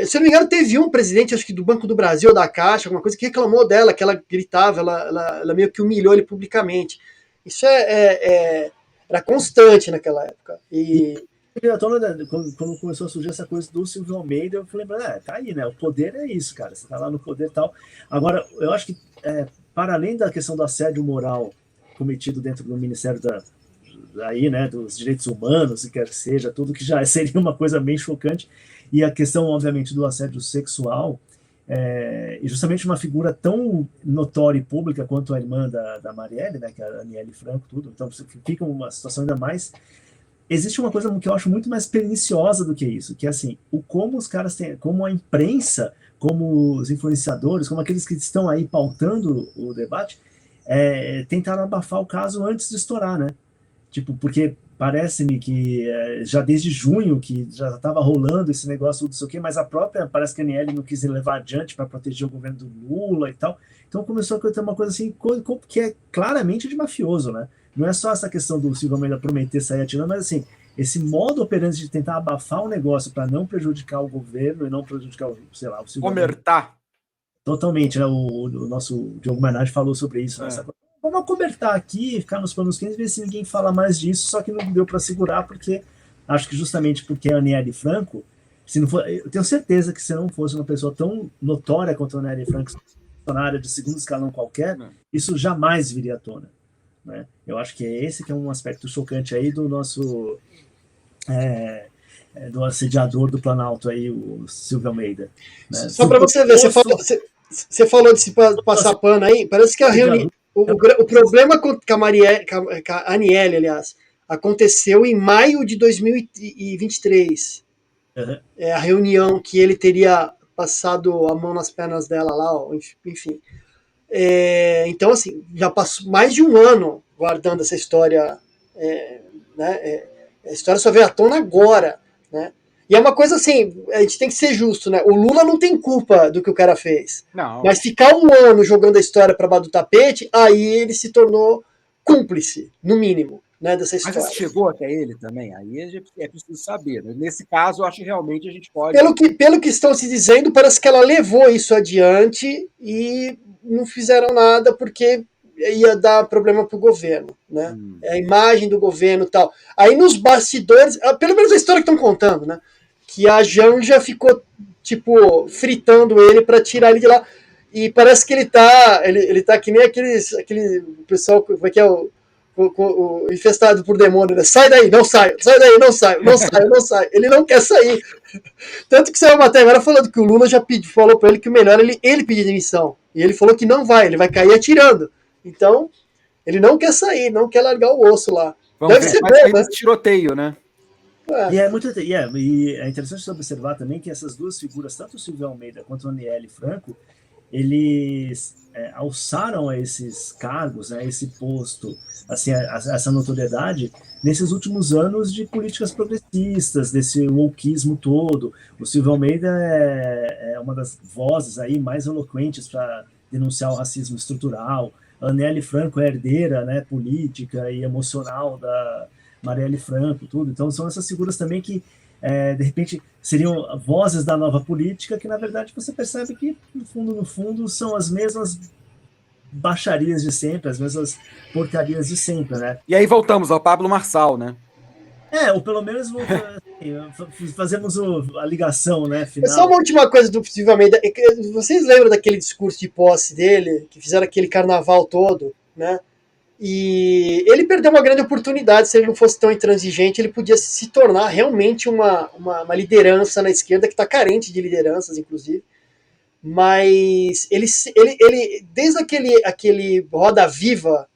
B: Se eu não me engano, teve um presidente, acho que do Banco do Brasil, da Caixa, alguma coisa, que reclamou dela, que ela gritava, ela meio que humilhou ele publicamente. Isso era constante naquela época.
C: Quando começou a surgir essa coisa do Silvio Almeida, eu falei, tá aí, né? O poder é isso, cara. Você tá lá no poder e tal. Agora, eu acho que, para além da questão do assédio moral cometido dentro do Ministério né, dos direitos humanos, e quer que seja, tudo que já seria uma coisa bem chocante, e a questão, obviamente, do assédio sexual, e justamente uma figura tão notória e pública quanto a irmã da Marielle, né, que é a Aniele Franco, tudo, então fica uma situação ainda mais... Existe uma coisa que eu acho muito mais perniciosa do que isso, que é assim, como os caras têm, como a imprensa, como os influenciadores, como aqueles que estão aí pautando o debate, tentaram abafar o caso antes de estourar, né? Tipo, porque parece-me que já desde junho que já estava rolando esse negócio, não sei o quê, mas a própria, parece que a Aniele não quis levar adiante para proteger o governo do Lula e tal. Então começou a ter uma coisa assim, que é claramente de mafioso, né? Não é só essa questão do Silvio Almeida prometer sair atirando, mas assim, esse modo operante de tentar abafar o negócio para não prejudicar o governo e não prejudicar, sei lá, o Silvio
A: Omertá.
C: Totalmente, né? O nosso Diogo Mainardi falou sobre isso, né? Essa coisa. Vamos cobertar aqui, ficar nos panos quentes, ver se ninguém fala mais disso, só que não deu para segurar, porque acho que justamente porque a Aniele Franco, se não for, eu tenho certeza que se não fosse uma pessoa tão notória quanto a Aniele Franco, funcionária de segundo escalão qualquer, isso jamais viria à tona, né? Eu acho que esse que é um aspecto chocante aí do nosso do assediador do Planalto aí, o Silvio Almeida, né?
B: Só para você ver, você falou de se passar pano aí, parece que a reunião... O problema com a Aniele, aliás, aconteceu em maio de 2023. A reunião que ele teria passado a mão nas pernas dela lá, enfim. Então, assim, já passou mais de um ano guardando essa história, né? A história só veio à tona agora, né? E é uma coisa assim, a gente tem que ser justo, né? O Lula não tem culpa do que o cara fez.
A: Não.
B: Mas ficar um ano jogando a história para baixo do tapete, aí ele se tornou cúmplice, no mínimo, né, dessa história.
A: Mas isso chegou até ele também? Aí é preciso saber, né? Nesse caso, eu acho que realmente a gente pode...
B: Pelo que estão se dizendo, parece que ela levou isso adiante e não fizeram nada porque ia dar problema para o governo, né? A imagem do governo e tal. Aí nos bastidores, pelo menos a história que estão contando, né? Que a Janja ficou, tipo, fritando ele para tirar ele de lá. E parece que ele tá que nem aquele pessoal, como é que é o infestado por demônio, né? Sai daí, não sai, sai daí, não sai, não sai, não sai. Ele não quer sair. Tanto que saiu uma matéria agora falando que o Lula já falou para ele que o melhor é ele pedir demissão. E ele falou que não vai, ele vai cair atirando. Então, ele não quer sair, não quer largar o osso lá.
A: Vamos ver, ser bom, né? Esse tiroteio, né?
C: E é interessante observar também que essas duas figuras, tanto o Silvio Almeida quanto o Aniele Franco, eles alçaram a esses cargos, a esse posto, assim, essa notoriedade, nesses últimos anos de políticas progressistas, desse wokeismo todo. O Silvio Almeida é uma das vozes aí mais eloquentes para denunciar o racismo estrutural. A Aniele Franco é herdeira, né, política e emocional da Marielle Franco, tudo. Então são essas figuras também que de repente seriam vozes da nova política, que na verdade você percebe que no fundo são as mesmas baixarias de sempre, as mesmas porcarias de sempre, né?
A: E aí voltamos ao Pablo Marçal, né?
C: Ou pelo menos fazemos a ligação, né, final.
B: Só uma última coisa do Silvio Almeida. Vocês lembram daquele discurso de posse dele, que fizeram aquele carnaval todo, né? E ele perdeu uma grande oportunidade. Se ele não fosse tão intransigente, ele podia se tornar realmente uma liderança na esquerda, que está carente de lideranças, inclusive. Mas ele desde aquele Roda Viva,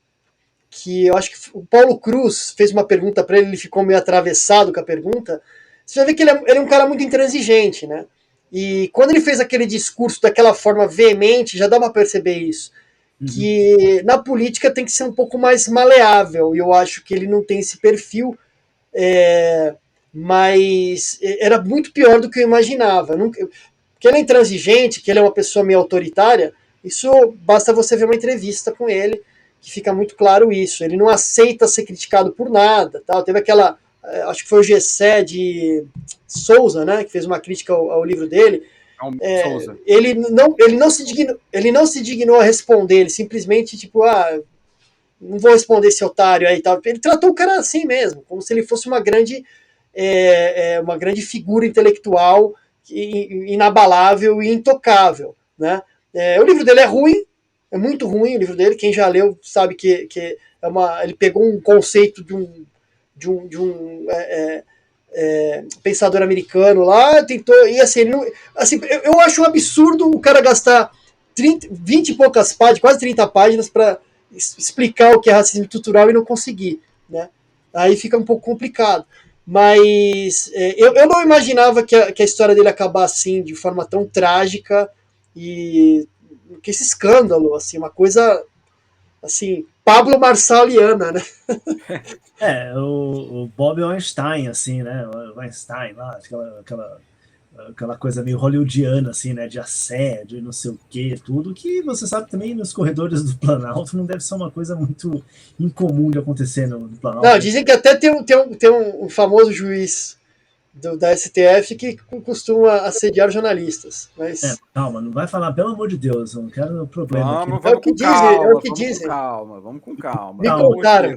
B: que eu acho que o Paulo Cruz fez uma pergunta para ele ficou meio atravessado com a pergunta. Você vai ver que ele é um cara muito intransigente, né? E quando ele fez aquele discurso daquela forma veemente, já dá para perceber isso. Que na política tem que ser um pouco mais maleável, e eu acho que ele não tem esse perfil, mas era muito pior do que eu imaginava. Que ele é intransigente, que ele é uma pessoa meio autoritária, isso basta você ver uma entrevista com ele, que fica muito claro isso. Ele não aceita ser criticado por nada. Tal. Teve aquela, acho que foi o Gessé de Souza, né, que fez uma crítica ao livro dele. Ele não se dignou a responder, ele simplesmente, tipo, não vou responder esse otário aí e tal. Ele tratou o cara assim mesmo, como se ele fosse uma grande figura intelectual, inabalável e intocável, né? O livro dele é ruim, é muito ruim o livro dele, quem já leu sabe que ele pegou um conceito de um pensador americano lá, tentou, e assim, eu acho um absurdo o cara gastar 20 e poucas páginas, quase 30 páginas para explicar o que é racismo estrutural e não conseguir, né? Aí fica um pouco complicado. Mas eu não imaginava que a história dele acabar assim, de forma tão trágica, e que esse escândalo, assim, uma coisa assim, Pablo Marçaliana, né?
C: O Bob Weinstein, assim, né? O Weinstein lá, aquela coisa meio hollywoodiana, assim, né? De assédio e não sei o quê, tudo que você sabe também nos corredores do Planalto não deve ser uma coisa muito incomum de acontecer no Planalto.
B: Não, dizem que até tem um famoso juiz da STF que costuma assediar jornalistas. Mas...
C: calma, não vai falar, pelo amor de Deus, eu não quero problema.
A: Vamos com calma. Vamos com calma.
B: Me contaram.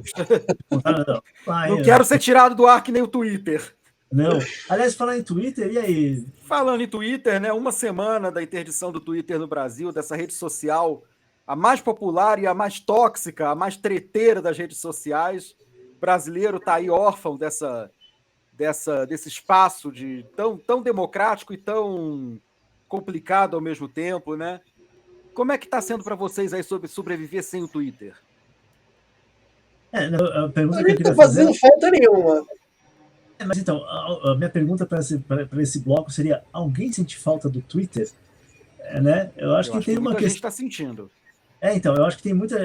A: Não quero ser tirado do ar que nem o Twitter.
C: Não. Aliás, falar em Twitter, e aí?
A: Falando em Twitter, né? Uma semana da interdição do Twitter no Brasil, dessa rede social, a mais popular e a mais tóxica, a mais treteira das redes sociais. O brasileiro está aí órfão desse espaço tão democrático e tão complicado ao mesmo tempo, né? Como é que está sendo para vocês aí sobreviver sem o Twitter?
C: A pergunta
B: que eu queria fazer... Não falta nenhuma.
C: Mas então, a minha pergunta para esse bloco seria: alguém sente falta do Twitter? Né? Eu acho que tem uma questão. A gente
A: está sentindo.
C: Então, eu acho que tem muita.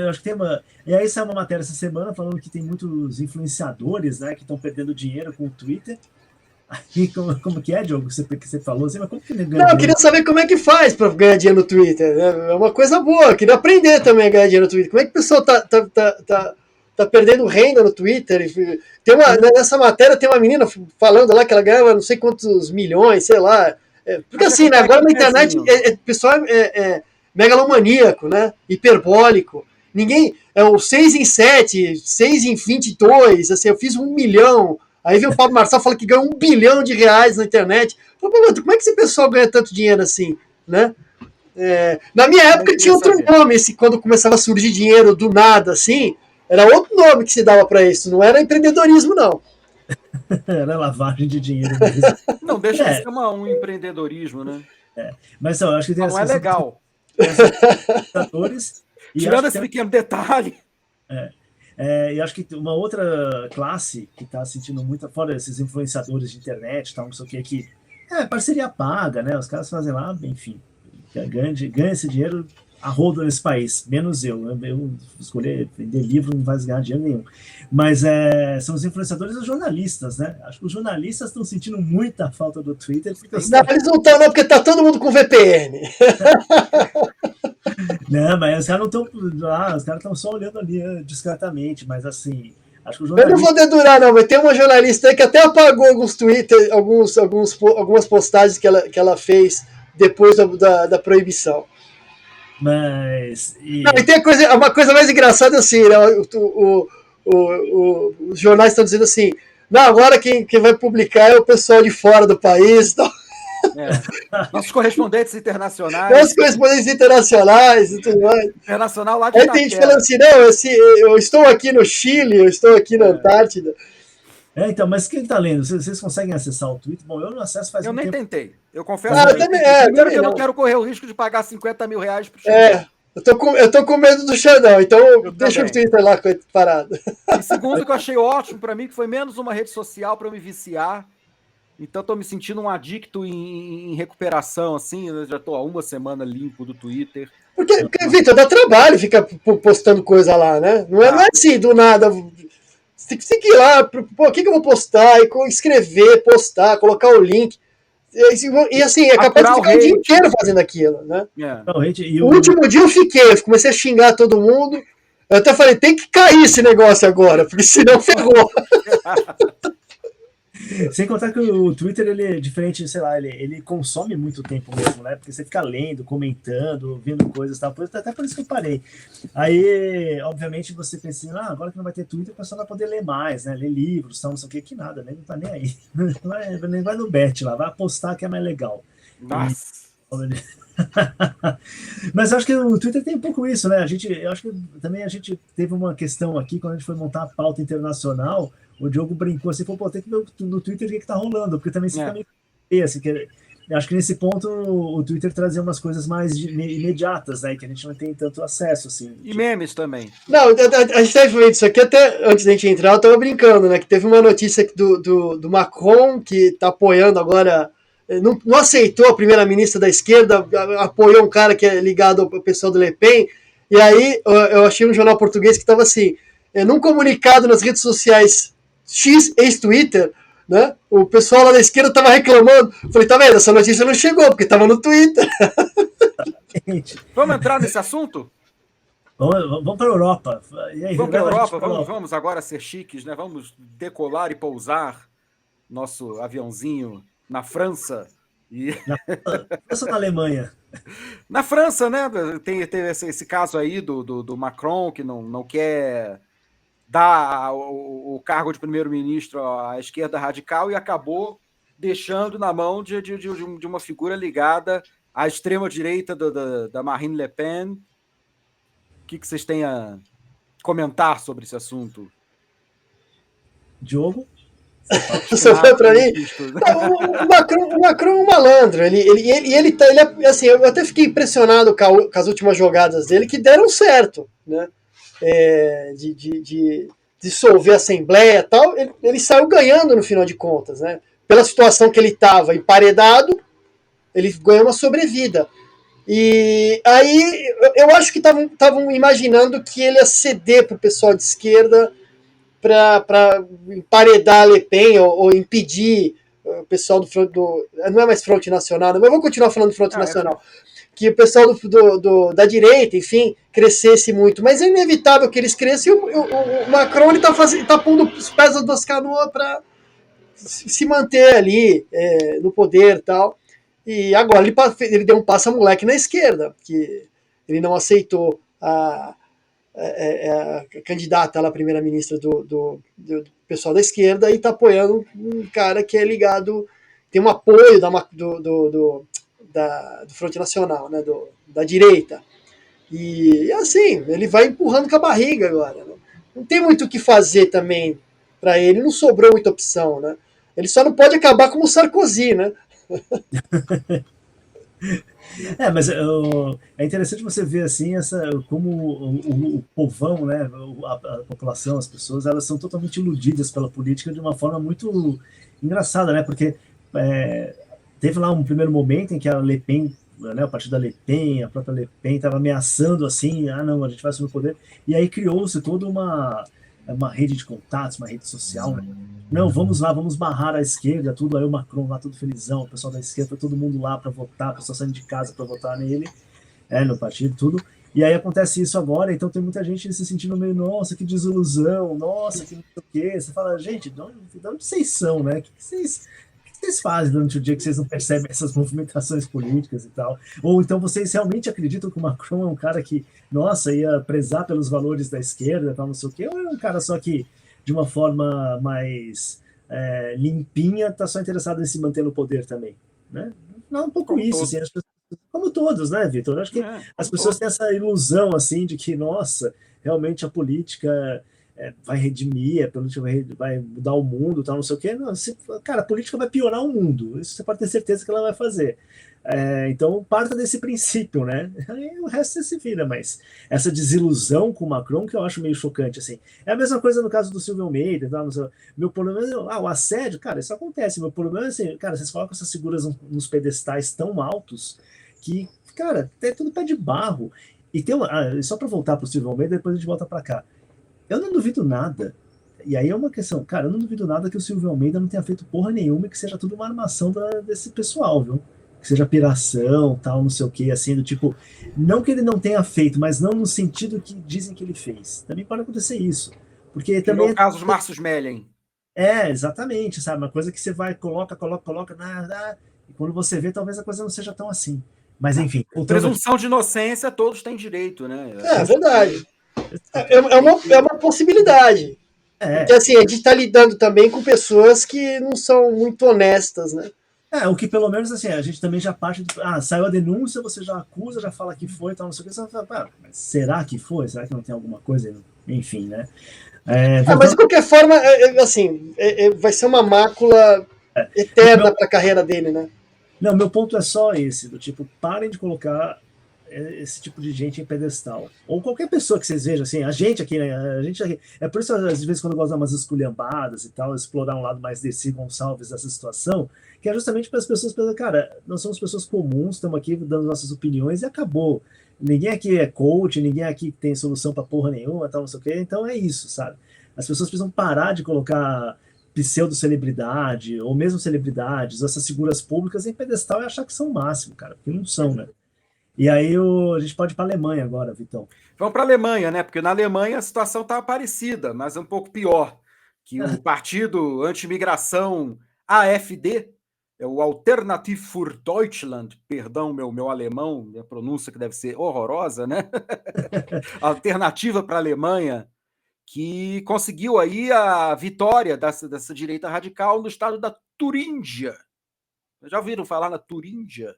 C: E aí saiu uma matéria essa semana falando que tem muitos influenciadores, né, que estão perdendo dinheiro com o Twitter. Aí, como que é, Diogo, que você falou assim, mas como que ele ganha?
B: Não, eu queria saber como é que faz para ganhar dinheiro no Twitter. É uma coisa boa, eu queria aprender também a ganhar dinheiro no Twitter. Como é que o pessoal tá perdendo renda no Twitter? Nessa matéria tem uma menina falando lá que ela ganhava não sei quantos milhões, sei lá. Porque assim, né, agora na internet o pessoal é megalomaníaco, né? Hiperbólico. Ninguém. É o 6 em 7, 6 em 22, assim, eu fiz 1 milhão. Aí vem o Pablo Marçal falando que ganha R$1 bilhão na internet. Como é que esse pessoal ganha tanto dinheiro assim, né? Na minha época tinha outro nome, quando começava a surgir dinheiro do nada, assim, era outro nome que se dava para isso, não era empreendedorismo, não.
C: Era lavagem de dinheiro mesmo.
A: Não, deixa de ser um empreendedorismo, né?
C: Mas eu acho que tem
A: não é legal.
C: Atores,
A: tirando esse pequeno detalhe.
C: E acho que uma outra classe que está sentindo muito, fora esses influenciadores de internet, tal, não sei o que parceria paga, né? Os caras fazem lá, enfim, ganha esse dinheiro a rodo nesse país, menos eu. Eu escolher vender livro não vai ganhar dinheiro nenhum. Mas são os influenciadores e os jornalistas, né? Acho que os jornalistas estão sentindo muita falta do Twitter. Porque
B: não, eles não estão, não, porque tá todo mundo com VPN.
C: Não, mas os caras não estão lá, os caras estão só olhando ali discretamente, mas assim, acho que o
B: Eu
C: jornalista...
B: não vou dedurar, não, mas tem uma jornalista aí que até apagou alguns Twitter, algumas postagens que ela fez depois da proibição.
C: Mas...
B: Não, e tem uma coisa mais engraçada assim, né? Os jornais estão dizendo assim, não, agora quem vai publicar é o pessoal de fora do país. Então...
A: Nossos correspondentes internacionais.
B: Nossos correspondentes internacionais e tudo mais.
A: Internacional lá de
B: Aí tem gente falando assim, não, eu estou aqui no Chile, eu estou aqui na Antártida.
C: Então, mas quem está lendo? Vocês conseguem acessar o Twitter? Bom, eu não acesso faz
A: eu
C: um
A: nem
C: tempo.
A: Tentei. Eu confesso
B: primeiro
A: que eu não quero correr o risco de pagar 50 mil reais pro
B: Xandão. Eu tô com medo do Xandão, então deixa o Twitter lá parado.
A: E segundo, que eu achei ótimo para mim, que foi menos uma rede social para eu me viciar. Então estou me sentindo um adicto em recuperação, assim. Eu já estou há uma semana limpo do Twitter.
B: Porque Vitor, dá trabalho ficar postando coisa lá, né? Não é assim, do nada. Você tem que seguir lá, o que eu vou postar, e escrever, postar, colocar o link. E assim, é capaz de ficar o dia inteiro fazendo aquilo, né? O último dia eu comecei a xingar todo mundo. Eu até falei, tem que cair esse negócio agora, porque senão ferrou.
C: Sem contar que o Twitter, ele é diferente, sei lá, ele consome muito tempo mesmo, né? Porque você fica lendo, comentando, vendo coisas e tal. Até por isso que eu parei. Aí, obviamente, você pensa assim, agora que não vai ter Twitter, o pessoal vai poder ler mais, né? Ler livros, tal, não sei o que nada, né? Não tá nem aí. Vai no bet lá, vai apostar que é mais legal.
A: Nossa!
C: Mas eu acho que o Twitter tem um pouco isso, né? Eu acho que também a gente teve uma questão aqui, quando a gente foi montar a pauta internacional, o Diogo brincou assim, pô, tem que ver no Twitter o que tá rolando, porque também você fica meio assim, acho que nesse ponto o Twitter trazia umas coisas mais imediatas, né, que a gente não tem tanto acesso, assim.
A: E memes também.
B: Não, a gente teve isso aqui até antes da gente entrar, eu tava brincando, né, que teve uma notícia do Macron, que tá apoiando agora, não aceitou a primeira-ministra da esquerda, apoiou um cara que é ligado ao pessoal do Le Pen, e aí eu achei um jornal português que tava assim, num comunicado nas redes sociais X, ex-Twitter, né? O pessoal lá da esquerda tava reclamando. Falei, tá vendo? Essa notícia não chegou, porque tava no Twitter.
A: Vamos entrar nesse assunto?
C: Vamos para a Europa.
A: E aí, vamos para a Europa? Vamos agora ser chiques, né? Vamos decolar e pousar nosso aviãozinho na França.
C: Na França ou na Alemanha?
A: Na França, né? Tem esse caso aí do Macron, que não quer dar o cargo de primeiro-ministro à esquerda radical e acabou deixando na mão de uma figura ligada à extrema-direita da Marine Le Pen. O que vocês têm a comentar sobre esse assunto?
C: Diogo?
B: Você foi para mim? O Macron é um malandro. Ele assim, eu até fiquei impressionado com as últimas jogadas dele, que deram certo, né? De dissolver a Assembleia e tal, ele saiu ganhando no final de contas, né? Pela situação que ele estava emparedado, ele ganhou uma sobrevida. E aí eu acho que estavam imaginando que ele ia ceder para o pessoal de esquerda para emparedar a Le Pen ou impedir o pessoal do não é mais Fronte Nacional, mas vamos continuar falando do Fronte Nacional. Que o pessoal da direita, enfim, crescesse muito. Mas é inevitável que eles cresçam e o Macron tá pondo os pés nas duas canoas para se manter ali no poder e tal. E agora ele deu um passa-moleque na esquerda, que ele não aceitou a candidata à primeira-ministra do pessoal da esquerda e está apoiando um cara que é ligado, tem um apoio do Fronte Nacional, né, da direita. E assim, ele vai empurrando com a barriga agora. Né? Não tem muito o que fazer também para ele, não sobrou muita opção. Né? Ele só não pode acabar como o Sarkozy, né?
C: Mas é interessante você ver assim como o povão, né, a população, as pessoas, elas são totalmente iludidas pela política de uma forma muito engraçada, né? Porque é, teve lá um primeiro momento em que a Le Pen, né, o partido da Le Pen, a própria Le Pen estava ameaçando assim, não, a gente vai assumir o poder, e aí criou-se toda uma rede de contatos, uma rede social, né? Não, vamos lá, vamos barrar a esquerda, tudo. Aí o Macron lá, tudo felizão, o pessoal da esquerda, foi todo mundo lá para votar, o pessoal saindo de casa para votar nele, no partido, tudo. E aí acontece isso agora, então tem muita gente se sentindo meio, nossa, que desilusão, nossa, que não sei o quê. Você fala, gente, de onde vocês são, né? O que vocês fazem durante o dia que vocês não percebem essas movimentações políticas e tal? Ou então vocês realmente acreditam que o Macron é um cara que, nossa, ia prezar pelos valores da esquerda, tal, não sei o quê? Ou é um cara só que, de uma forma mais limpinha, está só interessado em se manter no poder também, né? Não, um pouco
A: Como
C: isso,
A: todos.
C: assim, como todos, né, Vitor? Acho que as
A: Como
C: pessoas têm
A: todos.
C: essa ilusão, assim, de que, nossa, realmente a política vai redimir, a política vai mudar o mundo, tal, não sei o quê. Não, cara, a política vai piorar o mundo. Isso você pode ter certeza que ela vai fazer. Então, parta desse princípio, né? Aí o resto você se vira, mas essa desilusão com o Macron que eu acho meio chocante, assim. É a mesma coisa no caso do Silvio Almeida, tal, meu problema é, o assédio, cara, isso acontece. Meu problema é assim, cara, vocês colocam essas figuras nos pedestais tão altos que, cara, é tudo pé de barro. E tem só para voltar para o Silvio Almeida, depois a gente volta para cá. Eu não duvido nada. E aí é uma questão, cara, eu não duvido nada que o Silvio Almeida não tenha feito porra nenhuma e que seja tudo uma armação desse pessoal, viu? Que seja piração, tal, não sei o que, assim, do tipo. Não que ele não tenha feito, mas não no sentido que dizem que ele fez. Também pode acontecer isso. Porque
A: Virou o
C: também
A: caso de Márcio Smelling.
C: exatamente, sabe? Uma coisa que você vai, coloca, e quando você vê, talvez a coisa não seja tão assim. Mas enfim, voltando aqui.
A: Presunção de inocência, todos têm direito, né?
B: É verdade. É uma possibilidade. Porque
C: É,
B: assim, a gente está lidando também com pessoas que não são muito honestas, né?
C: o que pelo menos assim, a gente também já parte saiu a denúncia, você já acusa, já fala que foi, tal, não sei o que, você fala, mas será que foi? Será que não tem alguma coisa? Enfim, né?
B: Mas de
C: Voltando,
B: qualquer forma, assim, vai ser uma mácula eterna para a carreira dele, né?
C: não, meu ponto é só esse, do tipo, parem de colocar esse tipo de gente em pedestal. Ou qualquer pessoa que vocês vejam, assim, a gente aqui, né? A gente aqui, é por isso, às vezes, quando eu gosto de dar umas esculhambadas e tal, explorar um lado mais desse Gonçalves dessa situação, que é justamente para as pessoas pensarem, cara, nós somos pessoas comuns, estamos aqui dando nossas opiniões e acabou. Ninguém aqui é coach, ninguém aqui tem solução para porra nenhuma, tal, não sei o quê. Então é isso, sabe? As pessoas precisam parar de colocar pseudo-celebridade, ou mesmo celebridades, ou essas figuras públicas em pedestal e achar que são o máximo, cara, porque não são, né? E aí a gente pode ir para a Alemanha agora, Vitão.
A: Vamos para a Alemanha, né? Porque na Alemanha a situação estava parecida, mas um pouco pior. Que o partido anti-imigração AfD, é o Alternative für Deutschland, perdão meu alemão, minha pronúncia que deve ser horrorosa, né? Alternativa para a Alemanha, que conseguiu aí a vitória dessa direita radical no estado da Turíngia. Já ouviram falar na Turíngia?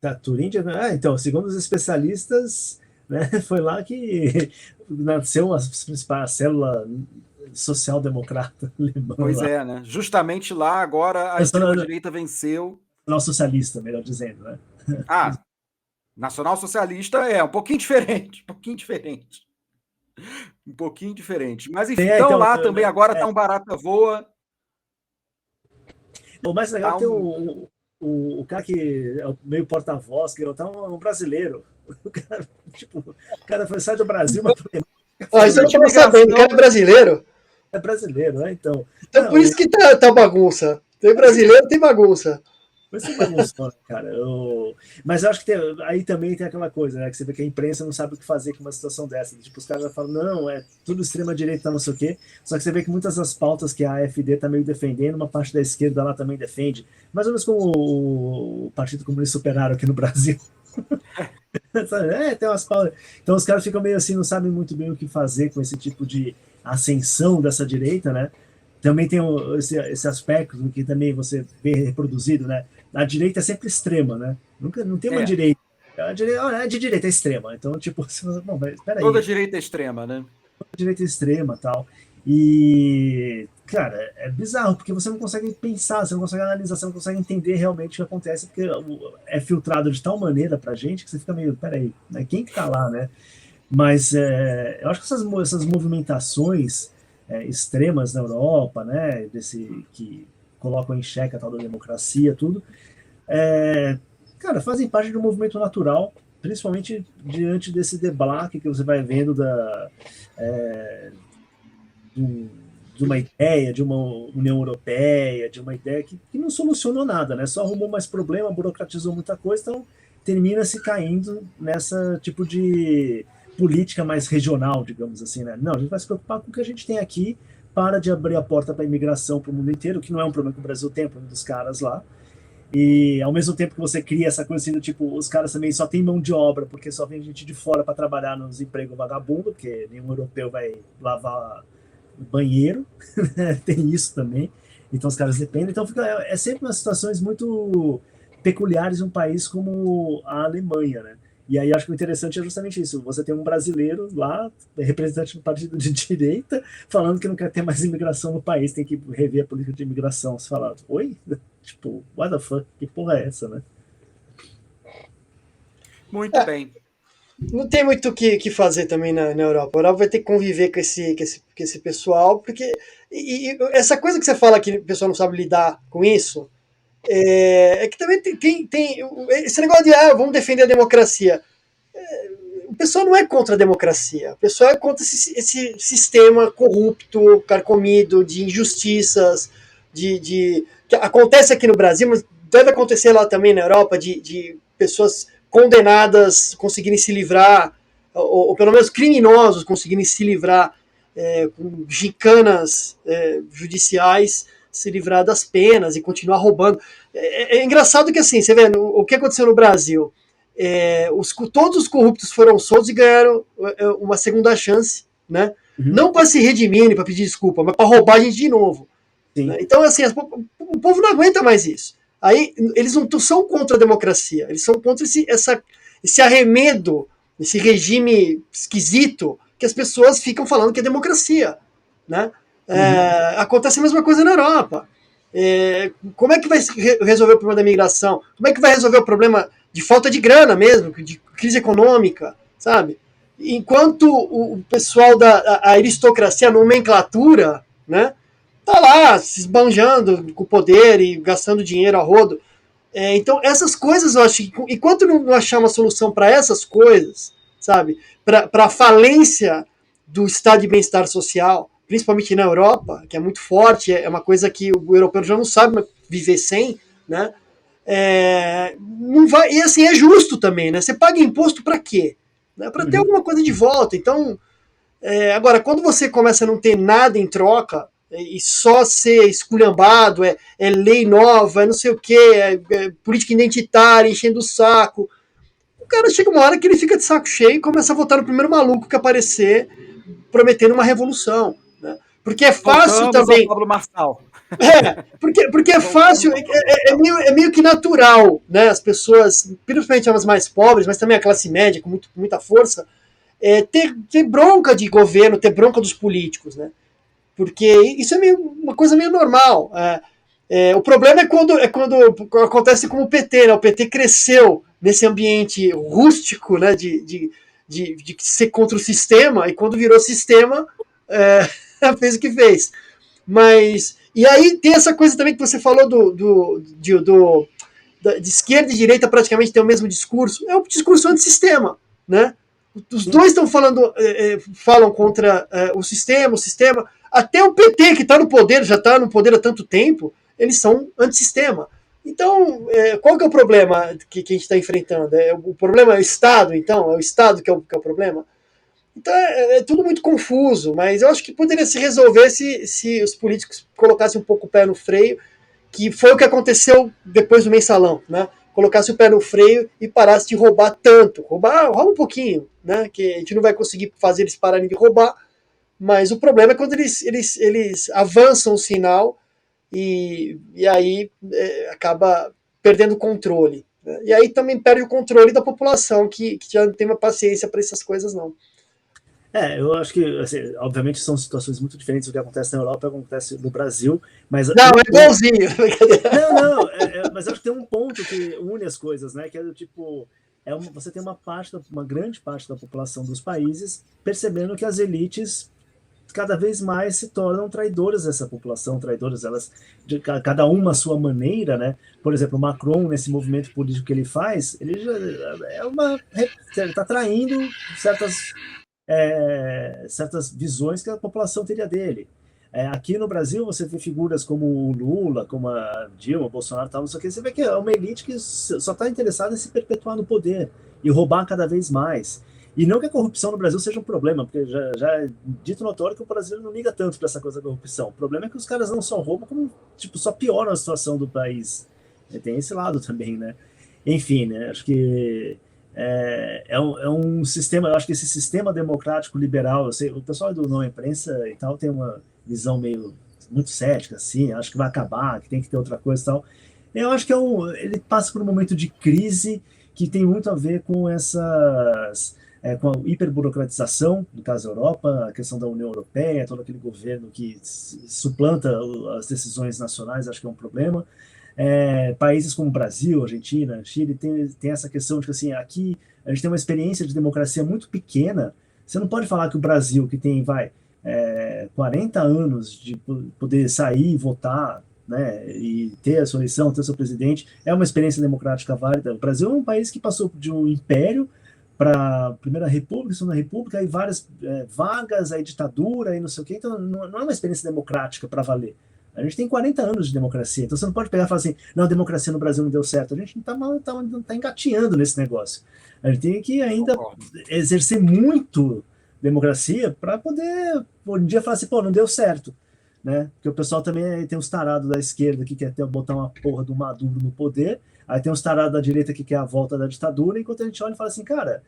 C: Da Turíndia, então, segundo os especialistas, né, foi lá que nasceu a célula social-democrata alemã
A: Pois
C: lá.
A: é, né? Justamente lá, agora a
C: Nacional,
A: extrema-direita venceu.
C: socialista, melhor dizendo, né?
A: Ah, nacional-socialista é um pouquinho diferente, um pouquinho diferente. Um pouquinho diferente. Mas enfim, então
C: Então,
A: lá também agora está um barata voa.
C: o mais legal é
A: Tá
C: ter
A: um...
C: o cara que é o meio porta-voz, que tá um brasileiro. O cara, tipo, o cara foi, sai do Brasil, mas
B: Isso eu não
A: Essa
B: estava sabendo, o cara é brasileiro.
C: é brasileiro, né? Então,
B: Então por isso que tá bagunça. Tem brasileiro, tem bagunça.
C: vai ser bagunçou, né, cara? Mas eu acho que aí também tem aquela coisa, né? Que você vê que a imprensa não sabe o que fazer com uma situação dessa. Tipo, os caras já falam, não, é tudo extrema-direita, não sei o quê. Só que você vê que muitas das pautas que a AfD tá meio defendendo, uma parte da esquerda lá também defende. Mais ou menos como o Partido Comunista Operário aqui no Brasil. Tem umas pautas. Então os caras ficam meio assim, não sabem muito bem o que fazer com esse tipo de ascensão dessa direita, né? Também tem esse aspecto que também você vê reproduzido, né? A direita é sempre extrema, né? Nunca, não tem uma direita. É de direita é extrema. Então, tipo, bom, mas espera
A: Toda
C: aí,
A: direita extrema, né?
C: direita extrema tal. E, cara, é bizarro, porque você não consegue pensar, você não consegue analisar, você não consegue entender realmente o que acontece, porque é filtrado de tal maneira pra gente que você fica meio, peraí, né, quem que tá lá, né? Mas eu acho que essas movimentações extremas na Europa, né, que colocam em xeque a tal da democracia, tudo, é, cara, fazem parte de um movimento natural, principalmente diante desse debate que você vai vendo é, de, de uma ideia, de uma União Europeia, de uma ideia que não solucionou nada, né? Só arrumou mais problema, burocratizou muita coisa, então termina se caindo nessa tipo de política mais regional, digamos assim, né? Não, a gente vai se preocupar com o que a gente tem aqui, para de abrir a porta para a imigração para o mundo inteiro, que não é um problema que o Brasil tem, é um problema dos caras lá. E ao mesmo tempo que você cria essa coisa assim do tipo, os caras também só tem mão de obra, porque só vem gente de fora para trabalhar nos empregos vagabundo, porque nenhum europeu vai lavar banheiro, né? Tem isso também. Então os caras dependem. Então é sempre umas situações muito peculiares de um país como a Alemanha, né? E aí acho que o interessante é justamente isso. Você tem um brasileiro lá, representante do partido de direita, falando que não quer ter mais imigração no país, tem que rever a política de imigração. Você fala, oi? Tipo, what the fuck? Que porra é essa, né?
A: Muito bem.
B: Não tem muito o que fazer também na Europa. A Europa vai ter que conviver com esse pessoal, porque e essa coisa que você fala que o pessoal não sabe lidar com isso, é que também tem esse negócio de vamos defender a democracia. O pessoal não é contra a democracia, o pessoal é contra esse sistema corrupto, carcomido, de injustiças, que acontece aqui no Brasil, mas deve acontecer lá também na Europa, de pessoas condenadas conseguirem se livrar, ou pelo menos criminosos conseguirem se livrar com gicanas judiciais, se livrar das penas e continuar roubando. É engraçado que assim, você vê o que aconteceu no Brasil. Todos os corruptos foram soltos e ganharam uma segunda chance, né?
C: Uhum.
B: Não para se redimirem, para pedir desculpa, mas para roubar a gente de novo. Né? Então, assim, o povo não aguenta mais isso. Aí, eles não são contra a democracia, eles são contra esse arremedo, esse regime esquisito que as pessoas ficam falando que é democracia. Né? Acontece a mesma coisa na Europa. Como é que vai resolver o problema da migração? Como é que vai resolver o problema de falta de grana mesmo, de crise econômica, sabe? Enquanto o pessoal da aristocracia, a nomenclatura, né, tá lá se esbanjando com o poder e gastando dinheiro a rodo. Então, essas coisas eu acho que, enquanto não achar uma solução para essas coisas, sabe, para a falência do estado de bem-estar social, principalmente na Europa, que é muito forte, é uma coisa que o europeu já não sabe viver sem, né? Não vai, e assim, é justo também, né? Você paga imposto para quê? Né? Para ter alguma coisa de volta. Então, agora, quando você começa a não ter nada em troca, e só ser esculhambado, lei nova, não sei o que, política identitária, enchendo o saco, o cara chega uma hora que ele fica de saco cheio e começa a votar no primeiro maluco que aparecer prometendo uma revolução. Né? Porque é fácil
A: Voltamos
B: também.
A: ao Pablo Marçal.
B: Porque é fácil, meio que natural, né? As pessoas, principalmente as mais pobres, mas também a classe média com muita força, ter bronca de governo, ter bronca dos políticos, né? Porque isso é uma coisa meio normal. O problema é quando acontece como o PT, né? O PT cresceu nesse ambiente rústico, né? De ser contra o sistema, e quando virou sistema, fez o que fez. Mas. E aí tem essa coisa também que você falou de esquerda e direita praticamente tem o mesmo discurso. É um discurso antissistema, né? Os dois estão falam contra o sistema. Até o PT, que está no poder, já está no poder há tanto tempo, eles são antissistema. Então, qual que é o problema que a gente está enfrentando? O problema é o Estado, então? É o Estado que é o problema? Então é tudo muito confuso, mas eu acho que poderia se resolver se os políticos colocassem um pouco o pé no freio, que foi o que aconteceu depois do mensalão, né? Colocasse o pé no freio e parasse de roubar tanto. Rouba um pouquinho, né? Que a gente não vai conseguir fazer eles pararem de roubar, mas o problema é quando eles avançam o sinal e aí acaba perdendo o controle. Né? E aí também perde o controle da população, que já não tem uma paciência para essas coisas, não.
C: Eu acho que, assim, obviamente, são situações muito diferentes do que acontece na Europa e o que acontece no Brasil, mas...
B: Não, é igualzinho.
C: Não, mas acho que tem um ponto que une as coisas, né? Que é do tipo, você tem uma grande parte da população dos países percebendo que as elites cada vez mais se tornam traidoras dessa população, traidoras elas, de cada uma à sua maneira, né? Por exemplo, o Macron, nesse movimento político que ele faz, ele está traindo certas visões que a população teria dele. Aqui no Brasil, você vê figuras como o Lula, como a Dilma, Bolsonaro, tal, não sei o que, você vê que é uma elite que só está interessada em se perpetuar no poder e roubar cada vez mais. E não que a corrupção no Brasil seja um problema, porque já é dito notório que o brasileiro não liga tanto para essa coisa da corrupção. O problema é que os caras não só roubam, como tipo, só pioram a situação do país. Tem esse lado também, né? Enfim, né? Acho que é um sistema, eu acho que esse sistema democrático liberal, o pessoal do Não Imprensa e tal tem uma visão meio muito cética, assim, acho que vai acabar, que tem que ter outra coisa e tal. Eu acho que ele passa por um momento de crise que tem muito a ver com com a hiperburocratização, no caso da Europa, a questão da União Europeia, todo aquele governo que suplanta as decisões nacionais, acho que é um problema. Países como Brasil, Argentina, Chile, tem essa questão de que assim, aqui a gente tem uma experiência de democracia muito pequena. Você não pode falar que o Brasil, que tem 40 anos de poder sair e votar, né, e ter a sua eleição, ter o seu presidente, é uma experiência democrática válida. O Brasil é um país que passou de um império para a Primeira República, Segunda República, aí várias vagas, aí ditadura, aí não sei o quê. Então não é uma experiência democrática para valer. A gente tem 40 anos de democracia, então você não pode pegar e falar assim, não, a democracia no Brasil não deu certo. A gente não está engatinhando nesse negócio. A gente tem que ainda exercer muito democracia para poder, um dia, falar assim, pô, não deu certo. Né? Porque o pessoal também tem uns tarados da esquerda que quer botar uma porra do Maduro no poder, aí tem uns tarados da direita que quer a volta da ditadura, enquanto a gente olha e fala assim, cara,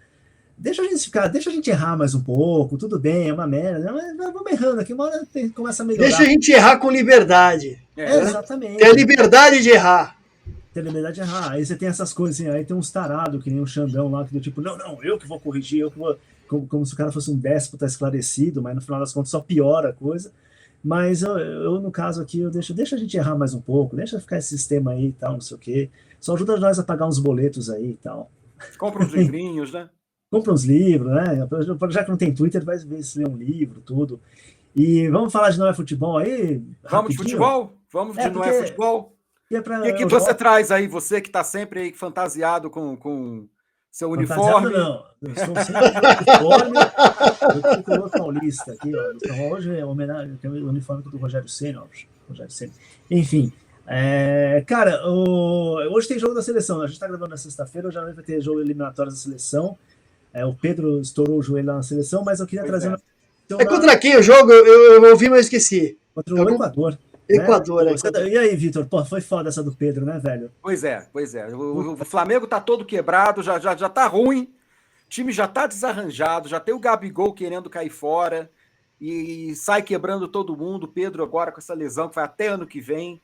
C: deixa a gente errar mais um pouco, tudo bem, é uma merda, mas vamos errando aqui, uma hora começa a melhorar.
B: Deixa a gente errar com liberdade.
C: Exatamente.
B: Tem a liberdade de errar.
C: Tem a liberdade de errar. Aí você tem essas coisas assim, aí tem uns tarados, que nem um Xandão lá, que do tipo, não, eu que vou corrigir, eu que vou... Como se o cara fosse um déspota esclarecido, mas no final das contas só piora a coisa. Mas eu no caso aqui, deixa a gente errar mais um pouco, deixa ficar esse sistema aí e tal, não sei o quê. Só ajuda nós a pagar uns boletos aí e tal.
A: Compra uns livrinhos, né?
C: Compra uns livros, né? Já que não tem Twitter, vai ver se lê um livro, tudo. E vamos falar de Não é Futebol aí?
A: Vamos de futebol? Vamos de Não é Futebol? O que você traz aí, você que está sempre aí fantasiado com seu uniforme?
C: Não, eu sou sempre uniforme do tricolor paulista aqui, ó. Então, hoje é homenagem, tem o uniforme do Rogério Ceni, ó. Enfim, cara, hoje tem jogo da seleção, a gente está gravando na sexta-feira, hoje à noite vai ter jogo eliminatório da seleção. O Pedro estourou o joelho lá na seleção, mas eu queria trazer...
B: Contra quem o jogo? Eu ouvi, mas esqueci.
C: Contra o Equador.
B: Equador, né?
C: E aí, Vitor? Pô, foi foda essa do Pedro, né, velho?
A: Pois é. O Flamengo tá todo quebrado, já tá ruim, o time já tá desarranjado, já tem o Gabigol querendo cair fora e sai quebrando todo mundo. O Pedro agora com essa lesão que vai até ano que vem.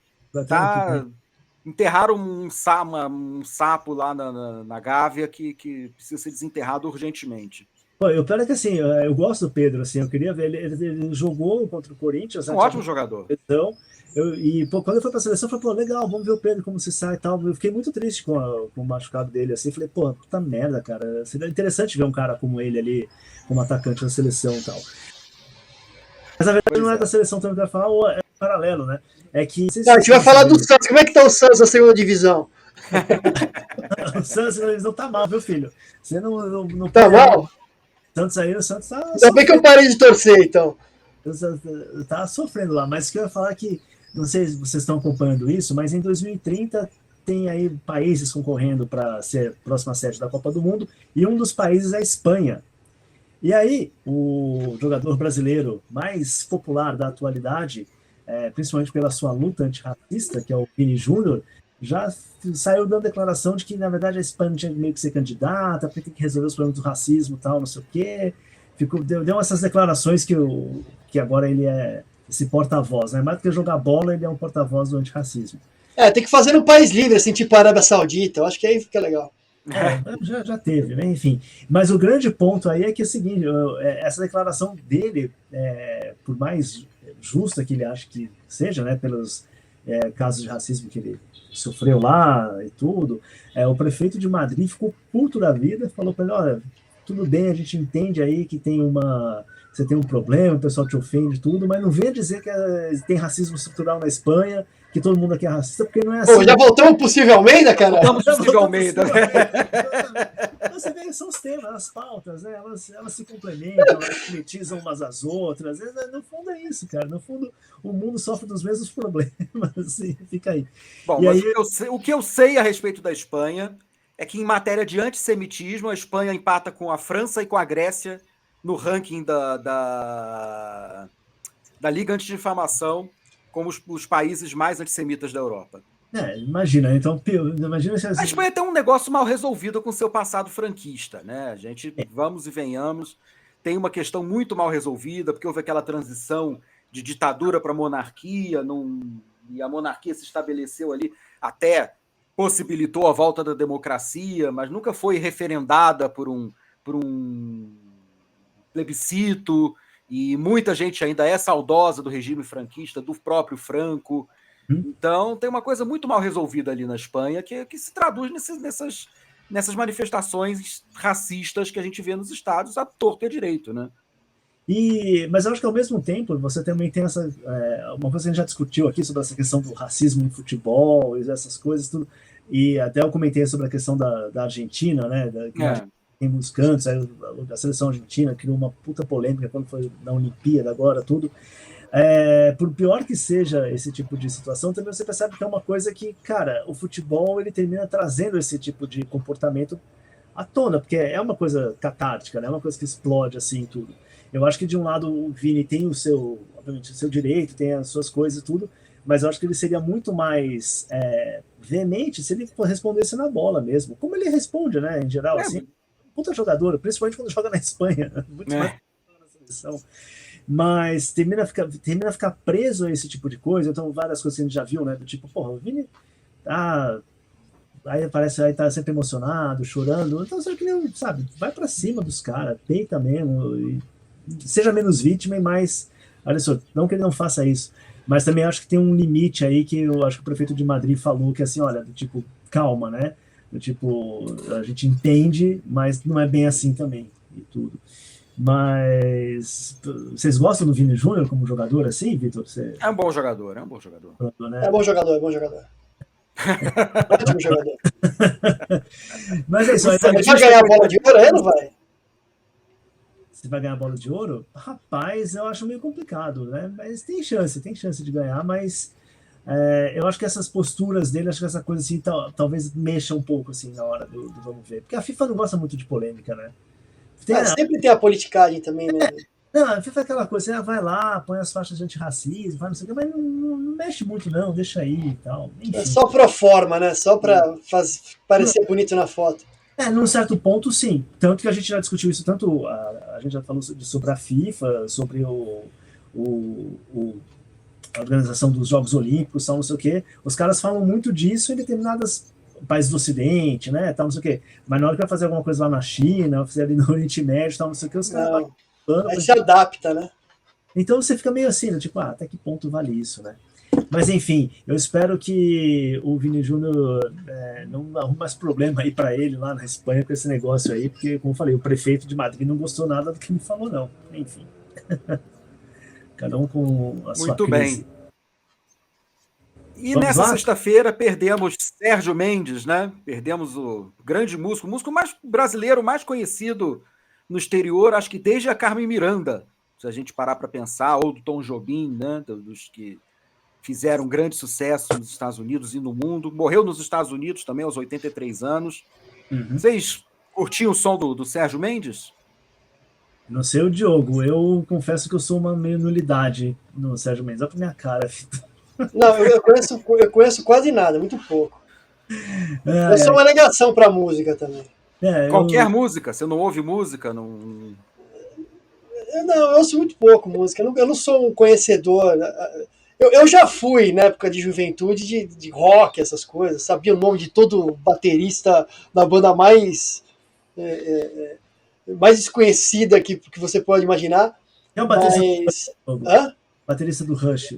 A: Enterraram um sapo lá na Gávea que precisa ser desenterrado urgentemente.
C: Pô, o pior é que assim, eu gosto do Pedro, assim, eu queria ver, ele jogou contra o Corinthians.
A: Um ótimo jogador.
C: Então, quando eu fui pra seleção, eu falei, pô, legal, vamos ver o Pedro como se sai e tal. Eu fiquei muito triste com o machucado dele, assim, falei, pô, puta merda, cara, seria interessante ver um cara como ele ali, como atacante da seleção e tal. Mas na verdade não é da seleção também que vai falar, é paralelo, né? É que...
B: a gente vai falar do Santos, como é que tá o Santos na segunda divisão?
C: O Santos não tá mal, viu, filho? Você não
B: tá mal?
C: O Santos tá...
B: Ainda bem que eu parei de torcer, então.
C: Tá sofrendo lá, mas que eu ia falar que, não sei se vocês estão acompanhando isso, mas em 2030 tem aí países concorrendo para ser a próxima sede da Copa do Mundo, e um dos países é a Espanha. E aí, o jogador brasileiro mais popular da atualidade, principalmente pela sua luta antirracista, que é o Vini Júnior, já saiu dando declaração de que, na verdade, a Espanha tinha meio que ser candidata, porque tem que resolver os problemas do racismo e tal, não sei o quê. Deu essas declarações que agora ele é esse porta-voz, né? Mais do que jogar bola, ele é um porta-voz do antirracismo.
B: Tem que fazer no país livre, assim, tipo a Arábia Saudita, eu acho que aí fica legal.
C: Já teve, né? Enfim. Mas o grande ponto aí é que é o seguinte: essa declaração dele, por mais justa que ele ache que seja, né, pelos casos de racismo que ele sofreu lá e tudo, o prefeito de Madrid ficou puto da vida, falou para ele: olha, tudo bem, a gente entende aí que você tem um problema, o pessoal te ofende tudo, mas não venha dizer que tem racismo estrutural na Espanha, que todo mundo aqui é racista, porque não é assim.
B: Pô, já voltamos pro Silvio Almeida, cara?
A: Voltamos pro Silvio Almeida.
C: Então, você vê, são os temas, as pautas, né? Elas se complementam, elas politizam umas às outras. No fundo é isso, cara. No fundo, o mundo sofre dos mesmos problemas. Assim, fica aí.
A: Bom,
C: e
A: mas
C: aí...
A: o que eu sei a respeito da Espanha é que, em matéria de antissemitismo, a Espanha empata com a França e com a Grécia no ranking da Liga Antidifamação como os países mais antissemitas da Europa.
C: Imagina, então, imagina se...
A: A Espanha tem um negócio mal resolvido com seu passado franquista, né? A gente, vamos e venhamos, tem uma questão muito mal resolvida, porque houve aquela transição de ditadura para monarquia, e a monarquia se estabeleceu ali, até possibilitou a volta da democracia, mas nunca foi referendada por um plebiscito, e muita gente ainda é saudosa do regime franquista, do próprio Franco. Então tem uma coisa muito mal resolvida ali na Espanha que se traduz nessas manifestações racistas que a gente vê nos estados à torto e à direito, né?
C: Mas eu acho que ao mesmo tempo você também tem uma coisa que a gente já discutiu aqui sobre essa questão do racismo no futebol e essas coisas tudo, e até eu comentei sobre a questão da Argentina, né? Tem muitos cantos, a seleção argentina criou uma puta polêmica quando foi na Olimpíada agora, tudo. Por pior que seja esse tipo de situação, também você percebe que é uma coisa que, cara, o futebol ele termina trazendo esse tipo de comportamento à tona, porque é uma coisa catártica, né? É uma coisa que explode assim tudo. Eu acho que de um lado o Vini tem obviamente, o seu direito, tem as suas coisas e tudo, mas eu acho que ele seria muito mais veemente se ele respondesse na bola mesmo, como ele responde, né, em geral, assim, puta jogador, principalmente quando joga na Espanha, muito mais na seleção. Mas termina a ficar preso a esse tipo de coisa. Então, várias coisas que a gente já viu, né? Do tipo, porra, o Vini aí parece aí tá sempre emocionado, chorando. Então, sabe, vai pra cima dos caras, peita mesmo, e seja menos vítima e mais. Olha só, não que ele não faça isso, mas também acho que tem um limite aí que eu acho que o prefeito de Madrid falou que assim, olha, do tipo, calma, né? Do tipo, a gente entende, mas não é bem assim também e tudo. Mas vocês gostam do Vini Júnior como jogador assim, Vitor?
A: É um bom jogador, é um bom jogador.
B: Né? É bom jogador, é bom jogador. Ótimo jogador.
C: Mas é isso.
B: Ele vai ganhar a bola de ouro, não vai?
C: Você vai ganhar a bola de ouro? Rapaz, eu acho meio complicado, né? Mas tem chance de ganhar, mas eu acho que essas posturas dele, acho que essa coisa assim, talvez mexa um pouco assim na hora do vamos ver. Porque a FIFA não gosta muito de polêmica, né?
B: Sempre tem a politicagem também, né?
C: Não, a FIFA é aquela coisa, vai lá, põe as faixas de antirracismo, faz não sei o que, mas não mexe muito não, deixa aí e tal. Enfim.
B: É só pro forma, né? Só pra parecer bonito na foto.
C: Num certo ponto, sim. Tanto que a gente já discutiu isso, tanto a gente já falou sobre a FIFA, sobre a organização dos Jogos Olímpicos, tal, não sei o quê. Os caras falam muito disso em determinados países do Ocidente, né, tal, não sei o quê. Mas na hora que vai fazer alguma coisa lá na China, fazer ali no Oriente Médio, tal, não sei o quê, os caras...
B: Aí se adapta, né?
C: Então você fica meio assim, né? Tipo, até que ponto vale isso, né? Mas enfim, eu espero que o Vini Júnior não arrume mais problema aí para ele lá na Espanha com esse negócio aí, porque, como eu falei, o prefeito de Madrid não gostou nada do que me falou, não. Enfim. Cada um com a sua
A: Muito
C: crise.
A: Bem. E vamos nessa sexta-feira perdemos Sérgio Mendes, né? Perdemos o grande músico, o músico mais brasileiro, mais conhecido no exterior, acho que desde a Carmen Miranda, se a gente parar para pensar, ou do Tom Jobim, né? Dos que fizeram grande sucesso nos Estados Unidos e no mundo. Morreu nos Estados Unidos também, aos 83 anos. Uhum. Vocês curtiam o som do Sérgio Mendes?
C: Não sei o Diogo, eu confesso que eu sou uma meio nulidade no Sérgio Mendes. Olha pra minha cara, filho.
B: Não, eu conheço quase nada, muito pouco. Eu sou uma negação pra música também.
A: Qualquer música? Você não ouve música? Não,
B: eu ouço muito pouco música. Eu não sou um conhecedor. Eu já fui, na época de juventude, de rock, essas coisas. Sabia o nome de todo baterista da banda mais desconhecida que você pode imaginar.
C: Quem é o
B: Mas. Hã?
C: baterista do Rush?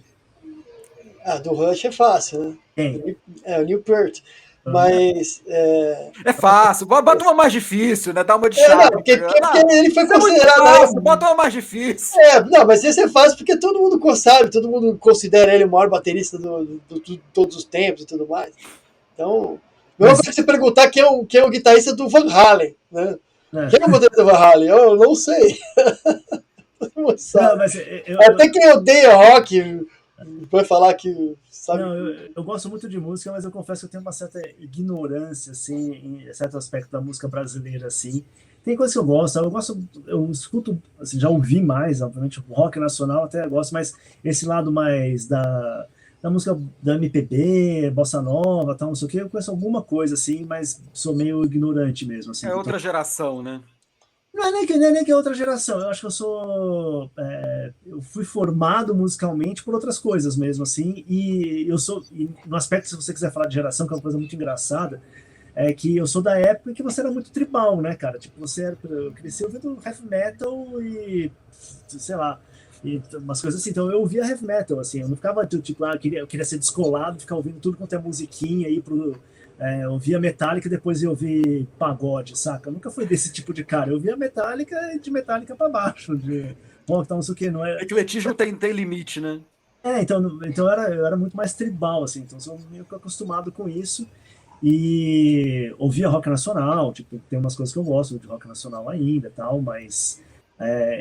B: Do Rush é fácil, né?
C: Quem?
B: O Neil Peart. Mas.
A: É fácil, bota uma mais difícil, né? Dá uma de
B: Não,
A: chave.
B: porque ele foi
A: Isso é muito
B: considerado.
A: fácil, bota uma mais difícil.
B: Não, mas esse é fácil porque todo mundo sabe, todo mundo considera ele o maior baterista de todos os tempos e tudo mais. Então, mesma coisa que você perguntar quem é o guitarrista do Van Halen, né? Quem é o baterista do Van Halen? Eu não sei. Não sabe.
C: Não, mas
B: Até quem odeia rock vai falar que sabe.
C: Não, eu gosto muito de música, mas eu confesso que eu tenho uma certa ignorância, assim, em certo aspecto da música brasileira, assim. Tem coisas que eu escuto, assim, já ouvi mais, obviamente, rock nacional até gosto, mas esse lado mais da música da MPB, bossa nova, tal, não sei o quê, eu conheço alguma coisa, assim, mas sou meio ignorante mesmo, assim.
A: É outra geração, né?
C: Não é nem que é outra geração. Eu acho que eu fui formado musicalmente por outras coisas mesmo, assim. E no aspecto, se você quiser falar de geração, que é uma coisa muito engraçada, é que eu sou da época em que você era muito tribal, né, cara? Tipo, eu cresci ouvindo heavy metal e, sei lá, e umas coisas assim. Então eu ouvia heavy metal, assim. Eu não ficava, tipo, eu queria ser descolado, ficar ouvindo tudo quanto é musiquinha aí eu ouvia Metallica e depois eu ouvi pagode, saca? Eu nunca fui desse tipo de cara. Eu ouvia Metallica e de Metallica pra baixo, de rock, não sei o que. Não é...
A: Ecletismo tem limite, né?
C: Então eu era muito mais tribal, assim. Então sou meio que acostumado com isso. E ouvia rock nacional, tipo, tem umas coisas que eu gosto de rock nacional ainda, tal, mas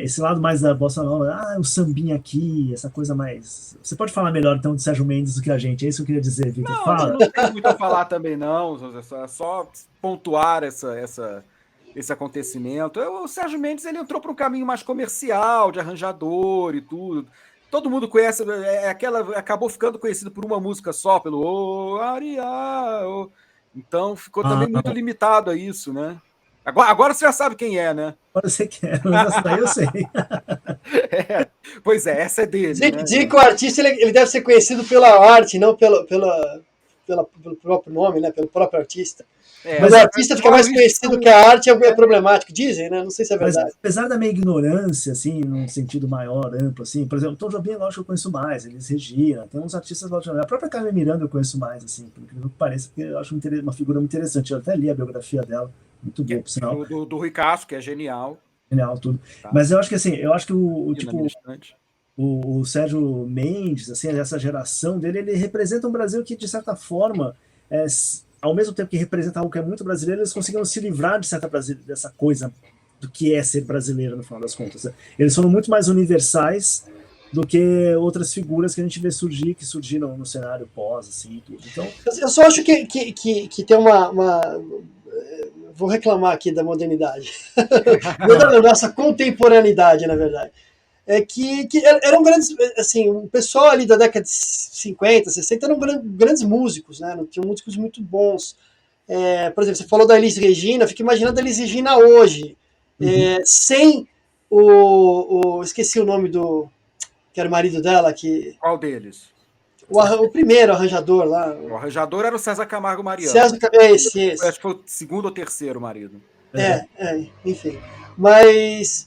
C: esse lado mais da bossa nova, o sambinha aqui, essa coisa mais... Você pode falar melhor, então, de Sérgio Mendes do que a gente, é isso que eu queria dizer, Victor? Fala.
A: Não tem muito a falar também, não, é só pontuar esse acontecimento. O Sérgio Mendes, ele entrou para um caminho mais comercial, de arranjador e tudo. Todo mundo conhece, acabou ficando conhecido por uma música só, pelo Ariá. Então ficou também muito limitado a isso, né? Agora você já sabe quem é, né?
C: Agora você quer, mas daí eu sei.
A: Pois é, essa é dele.
B: Dizem que o artista ele deve ser conhecido pela arte, não pelo próprio nome, né? Pelo próprio artista. Mas o artista fica mais conhecido que a arte é problemático, dizem, né? Não sei se é verdade.
C: Mas, apesar da minha ignorância, assim, num sentido maior, amplo, assim, por exemplo, Tom Jobim, lógico que eu conheço mais, Elis Regina, tem uns artistas, a própria Carmen Miranda eu conheço mais, assim, por incrível que pareça, porque eu acho uma figura muito interessante. Eu até li a biografia dela, muito boa, por sinal.
A: Do Rui Castro, que é genial.
C: Genial, tudo. Tá. Mas eu acho que, assim, o Sérgio Mendes, assim, essa geração dele, ele representa um Brasil que, de certa forma, ao mesmo tempo que representa algo que é muito brasileiro, eles conseguiram se livrar dessa coisa do que é ser brasileiro, no final das contas. Eles foram muito mais universais do que outras figuras que a gente vê que surgiram no cenário pós, assim, tudo. Então,
B: eu só acho que tem uma... Vou reclamar aqui da modernidade. Da nossa contemporaneidade, na verdade. Que eram grandes, assim, o pessoal ali da década de 50, 60 eram grandes músicos, né? Tinham músicos muito bons. Por exemplo, você falou da Elis Regina, fica imaginando a Elis Regina hoje, sem esqueci o nome que era o marido dela.
A: Qual deles?
B: O primeiro arranjador lá.
A: O arranjador era o César Camargo Mariano.
B: César Camargo, esse.
A: Acho que foi o segundo ou terceiro marido.
B: Enfim. Mas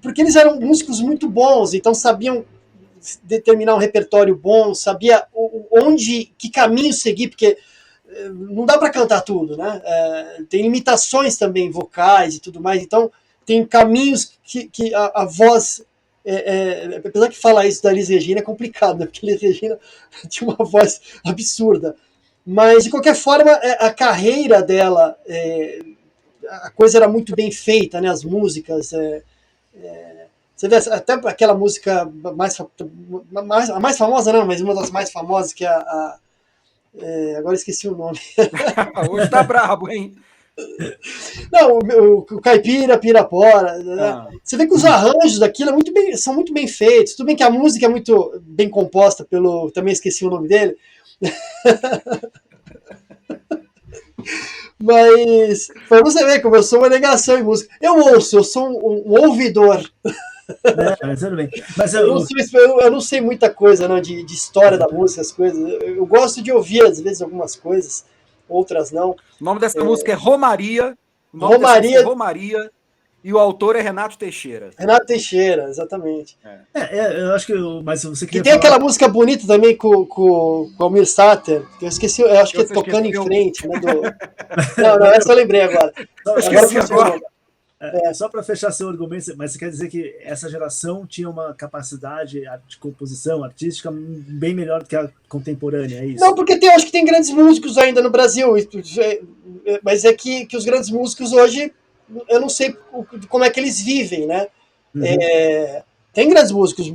B: porque eles eram músicos muito bons, então sabiam determinar um repertório bom, sabia que caminho seguir, porque não dá para cantar tudo, né? Tem limitações também vocais e tudo mais, então tem caminhos que a voz, apesar que falar isso da Elis Regina é complicado, né? Porque a Elis Regina tinha uma voz absurda, mas de qualquer forma a carreira dela, a coisa era muito bem feita, né? As músicas, você vê até aquela música a mais famosa não, mas uma das mais famosas, que agora esqueci o nome.
A: Hoje tá brabo, hein?
B: Não, o Caipira, Pirapora. Você vê que os arranjos daquilo são muito bem feitos. Tudo bem que a música é muito bem composta também esqueci o nome dele. Mas, para você ver como eu sou uma negação em música. Eu sou um ouvidor.
C: Né? Mas tudo bem. Mas
B: Eu não sei muita coisa não, de história da música, as coisas. Eu gosto de ouvir, às vezes, algumas coisas, outras não.
A: O nome dessa música é Romaria. O nome dessa música
B: Romaria,
A: é Romaria. E o autor é Renato Teixeira.
B: Renato Teixeira, exatamente.
C: eu acho que. Mas você
B: E
C: queria
B: tem
C: falar.
B: aquela música bonita também com o Almir Sater, que eu esqueci, eu acho que é Tocando em Frente, né? Não, essa eu lembrei agora.
C: Só para fechar seu argumento, mas você quer dizer que essa geração tinha uma capacidade de composição artística bem melhor do que a contemporânea, é isso?
B: Não, porque acho que tem grandes músicos ainda no Brasil, mas é que os grandes músicos hoje, eu não sei como é que eles vivem, né? Uhum. Tem grandes músicos,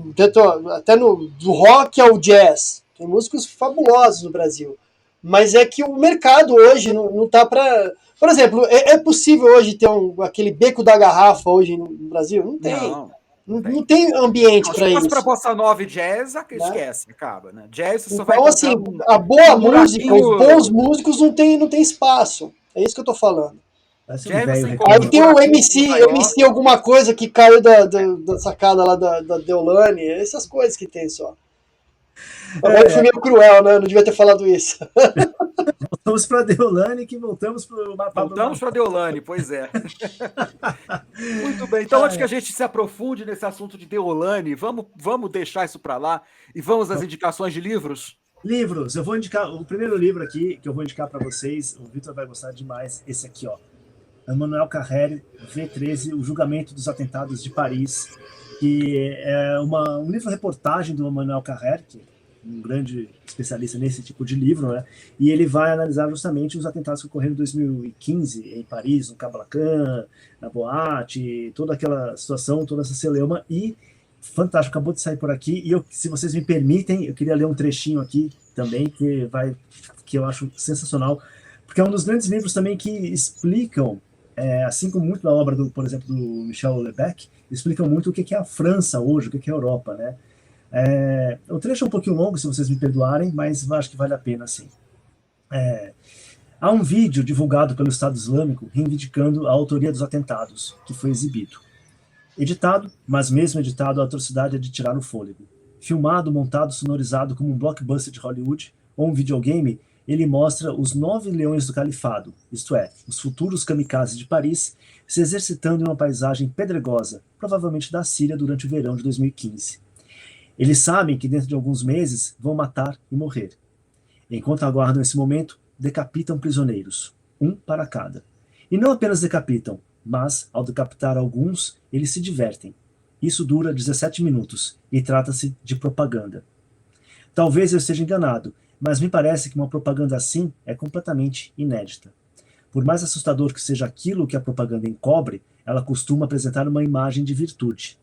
B: até do rock ao jazz, tem músicos fabulosos no Brasil, mas é que o mercado hoje não tá para... Por exemplo, é possível hoje ter aquele beco da garrafa hoje no Brasil? Não tem. Não tem ambiente para isso.
A: Para bossa nova e jazz, esquece, acaba, né? Jazz você
B: então,
A: só vai
B: assim, a boa música, os bons músicos não tem espaço. É isso que eu tô falando. Aí tem o MC alguma coisa que caiu da sacada lá da Deolane, essas coisas que tem só. Agora foi meio cruel, né? Eu não devia ter falado isso.
C: Voltamos para Deolane, que voltamos para
A: Deolane, pois é. Muito bem. Então, antes que a gente se aprofunde nesse assunto de Deolane, vamos deixar isso para lá e vamos às indicações de livros?
C: Livros. Eu vou indicar o primeiro livro aqui que eu vou indicar para vocês. O Vitor vai gostar demais. Esse aqui, ó. Emmanuel Carrère, V13, O Julgamento dos Atentados de Paris, que é um livro-reportagem do Emmanuel Carrère, que um grande especialista nesse tipo de livro, né? E ele vai analisar justamente os atentados que ocorreram em 2015 em Paris, no Cablacã, na Boate, toda aquela situação, toda essa celeuma, e fantástico, acabou de sair por aqui, e se vocês me permitem, eu queria ler um trechinho aqui também, que eu acho sensacional, porque é um dos grandes livros também que explicam, assim como muito da obra, por exemplo, do Michel Houellebecq, explicam muito o que é a França hoje, o que é a Europa, né? O trecho é um pouquinho longo, se vocês me perdoarem, mas acho que vale a pena, sim. Há um vídeo divulgado pelo Estado Islâmico reivindicando a autoria dos atentados, que foi exibido. Editado, mas mesmo editado, a atrocidade é de tirar o fôlego. Filmado, montado, sonorizado como um blockbuster de Hollywood ou um videogame, ele mostra os 9 leões do califado, isto é, os futuros kamikazes de Paris, se exercitando em uma paisagem pedregosa, provavelmente da Síria durante o verão de 2015. Eles sabem que dentro de alguns meses vão matar e morrer. Enquanto aguardam esse momento, decapitam prisioneiros, um para cada. E não apenas decapitam, mas, ao decapitar alguns, eles se divertem. Isso dura 17 minutos e trata-se de propaganda. Talvez eu esteja enganado, mas me parece que uma propaganda assim é completamente inédita. Por mais assustador que seja aquilo que a propaganda encobre, ela costuma apresentar uma imagem de virtude.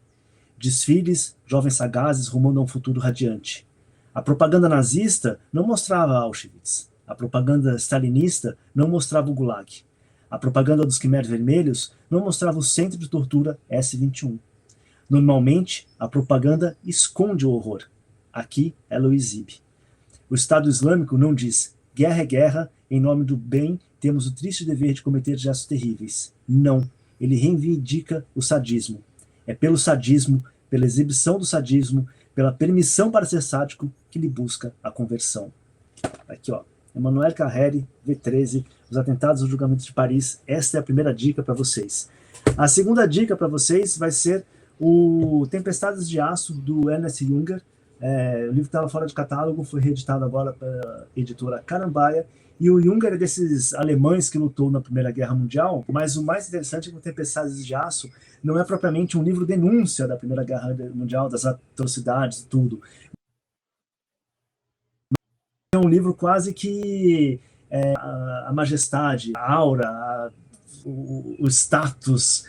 C: Desfiles, jovens sagazes rumando a um futuro radiante. A propaganda nazista não mostrava Auschwitz. A propaganda stalinista não mostrava o Gulag. A propaganda dos Khmer Vermelhos não mostrava o centro de tortura S-21. Normalmente, a propaganda esconde o horror. Aqui ela o exibe. O Estado Islâmico não diz guerra é guerra, em nome do bem temos o triste dever de cometer gestos terríveis. Não, ele reivindica o sadismo. É pelo sadismo, pela exibição do sadismo, pela permissão para ser sádico, que ele busca a conversão. Aqui, ó. Emmanuel Carrère, V13, Os Atentados ao Julgamento de Paris. Esta é a primeira dica para vocês. A segunda dica para vocês vai ser o Tempestades de Aço, do Ernest Junger. O livro estava fora de catálogo, foi reeditado agora pela editora Carambaia. E o Junger é desses alemães que lutou na Primeira Guerra Mundial, mas o mais interessante é que o Tempestades de Aço não é propriamente um livro denúncia da Primeira Guerra Mundial, das atrocidades e tudo. É um livro quase que a majestade, a aura, o status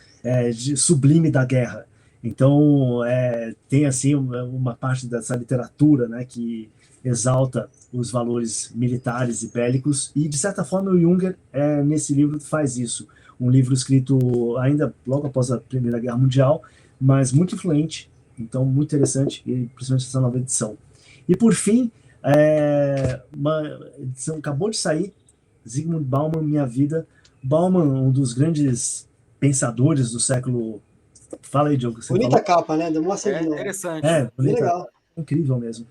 C: sublime da guerra. Então, tem assim uma parte dessa literatura, né, que exalta os valores militares e bélicos, e de certa forma o Junger nesse livro faz isso. Um livro escrito ainda logo após a Primeira Guerra Mundial, mas muito influente, então muito interessante, e principalmente essa nova edição. E por fim, uma edição acabou de sair, Zygmunt Bauman, Minha Vida. Bauman, um dos grandes pensadores do século Fala aí, Diogo. Você
B: Bonita
C: falou?
B: capa, né? Demonstra
A: É
B: de novo.
A: interessante.
C: Bem
B: Bonita. Legal.
C: Incrível mesmo.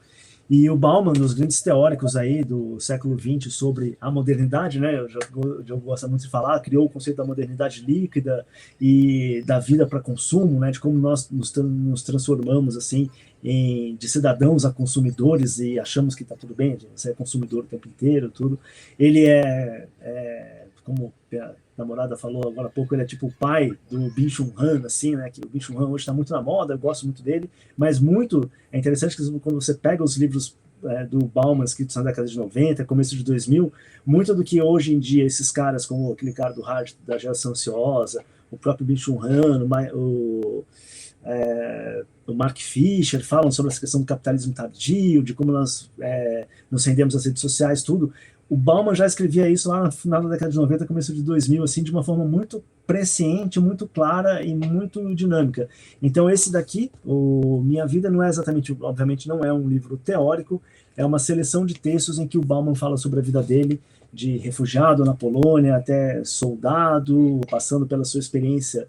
C: E o Bauman, um dos grandes teóricos aí do século XX sobre a modernidade, né? O Diogo gosta muito de falar, criou o conceito da modernidade líquida e da vida para consumo, né? De como nós nos transformamos assim de cidadãos a consumidores e achamos que está tudo bem, você é consumidor o tempo inteiro, tudo. Ele como a namorada falou agora há pouco, ele é tipo o pai do Byung-Chul Han, assim, né? Que o Byung-Chul Han hoje está muito na moda, eu gosto muito dele, mas muito é interessante que quando você pega os livros do Bauman, escritos na década de 90, começo de 2000, muito do que hoje em dia esses caras, como aquele cara do Hard, da geração ansiosa, o próprio Byung-Chul Han, o Mark Fisher, falam sobre essa questão do capitalismo tardio, de como nós nos rendemos às redes sociais, tudo. O Bauman já escrevia isso lá no final da década de 90, começo de 2000, assim, de uma forma muito presciente, muito clara e muito dinâmica. Então esse daqui, Minha Vida, não é exatamente, obviamente não é um livro teórico, é uma seleção de textos em que o Bauman fala sobre a vida dele, de refugiado na Polônia até soldado, passando pela sua experiência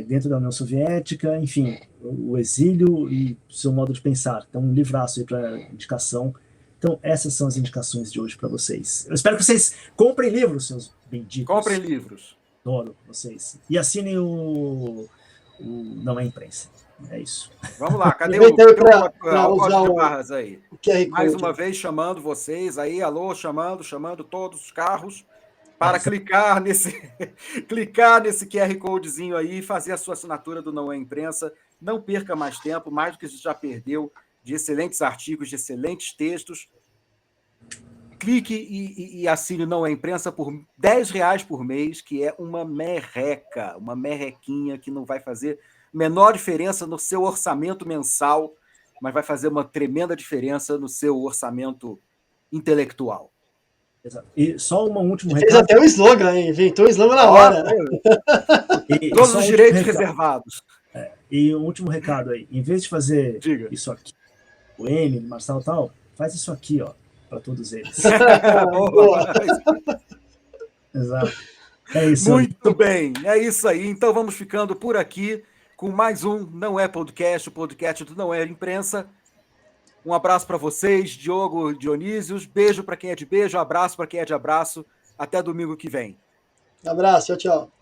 C: dentro da União Soviética, enfim, o exílio e seu modo de pensar. Então um livraço aí para indicação. Então, essas são as indicações de hoje para vocês. Eu espero que vocês comprem livros, seus benditos.
A: Comprem livros.
C: Adoro vocês. E assinem o Não é Imprensa. É isso.
A: Vamos lá, cadê
B: o
A: Augusto de Barras aí? Mais
B: Code.
A: uma vez chamando vocês aí, alô, chamando todos os carros para clicar nesse QR Codezinho aí e fazer a sua assinatura do Não é Imprensa. Não perca mais tempo, mais do que você já perdeu, de excelentes artigos, de excelentes textos. Clique e assine Não é Imprensa por R$10 por mês, que é uma merrequinha que não vai fazer menor diferença no seu orçamento mensal, mas vai fazer uma tremenda diferença no seu orçamento intelectual.
C: Exato. E só um último
B: recado. Fez até o slogan, hein? Inventou o slogan na hora.
A: Todos os direitos reservados.
C: E um último recado aí. Em vez de fazer isso aqui, o M, o Marçal e tal, faz isso aqui, ó, para todos eles. Exato. É isso.
A: Muito bem, é isso aí. Então vamos ficando por aqui com mais um Não É Podcast, o podcast do Não É Imprensa. Um abraço para vocês, Diogo, Dionísios. Beijo para quem é de beijo, abraço para quem é de abraço. Até domingo que vem.
B: Abraço, tchau, tchau.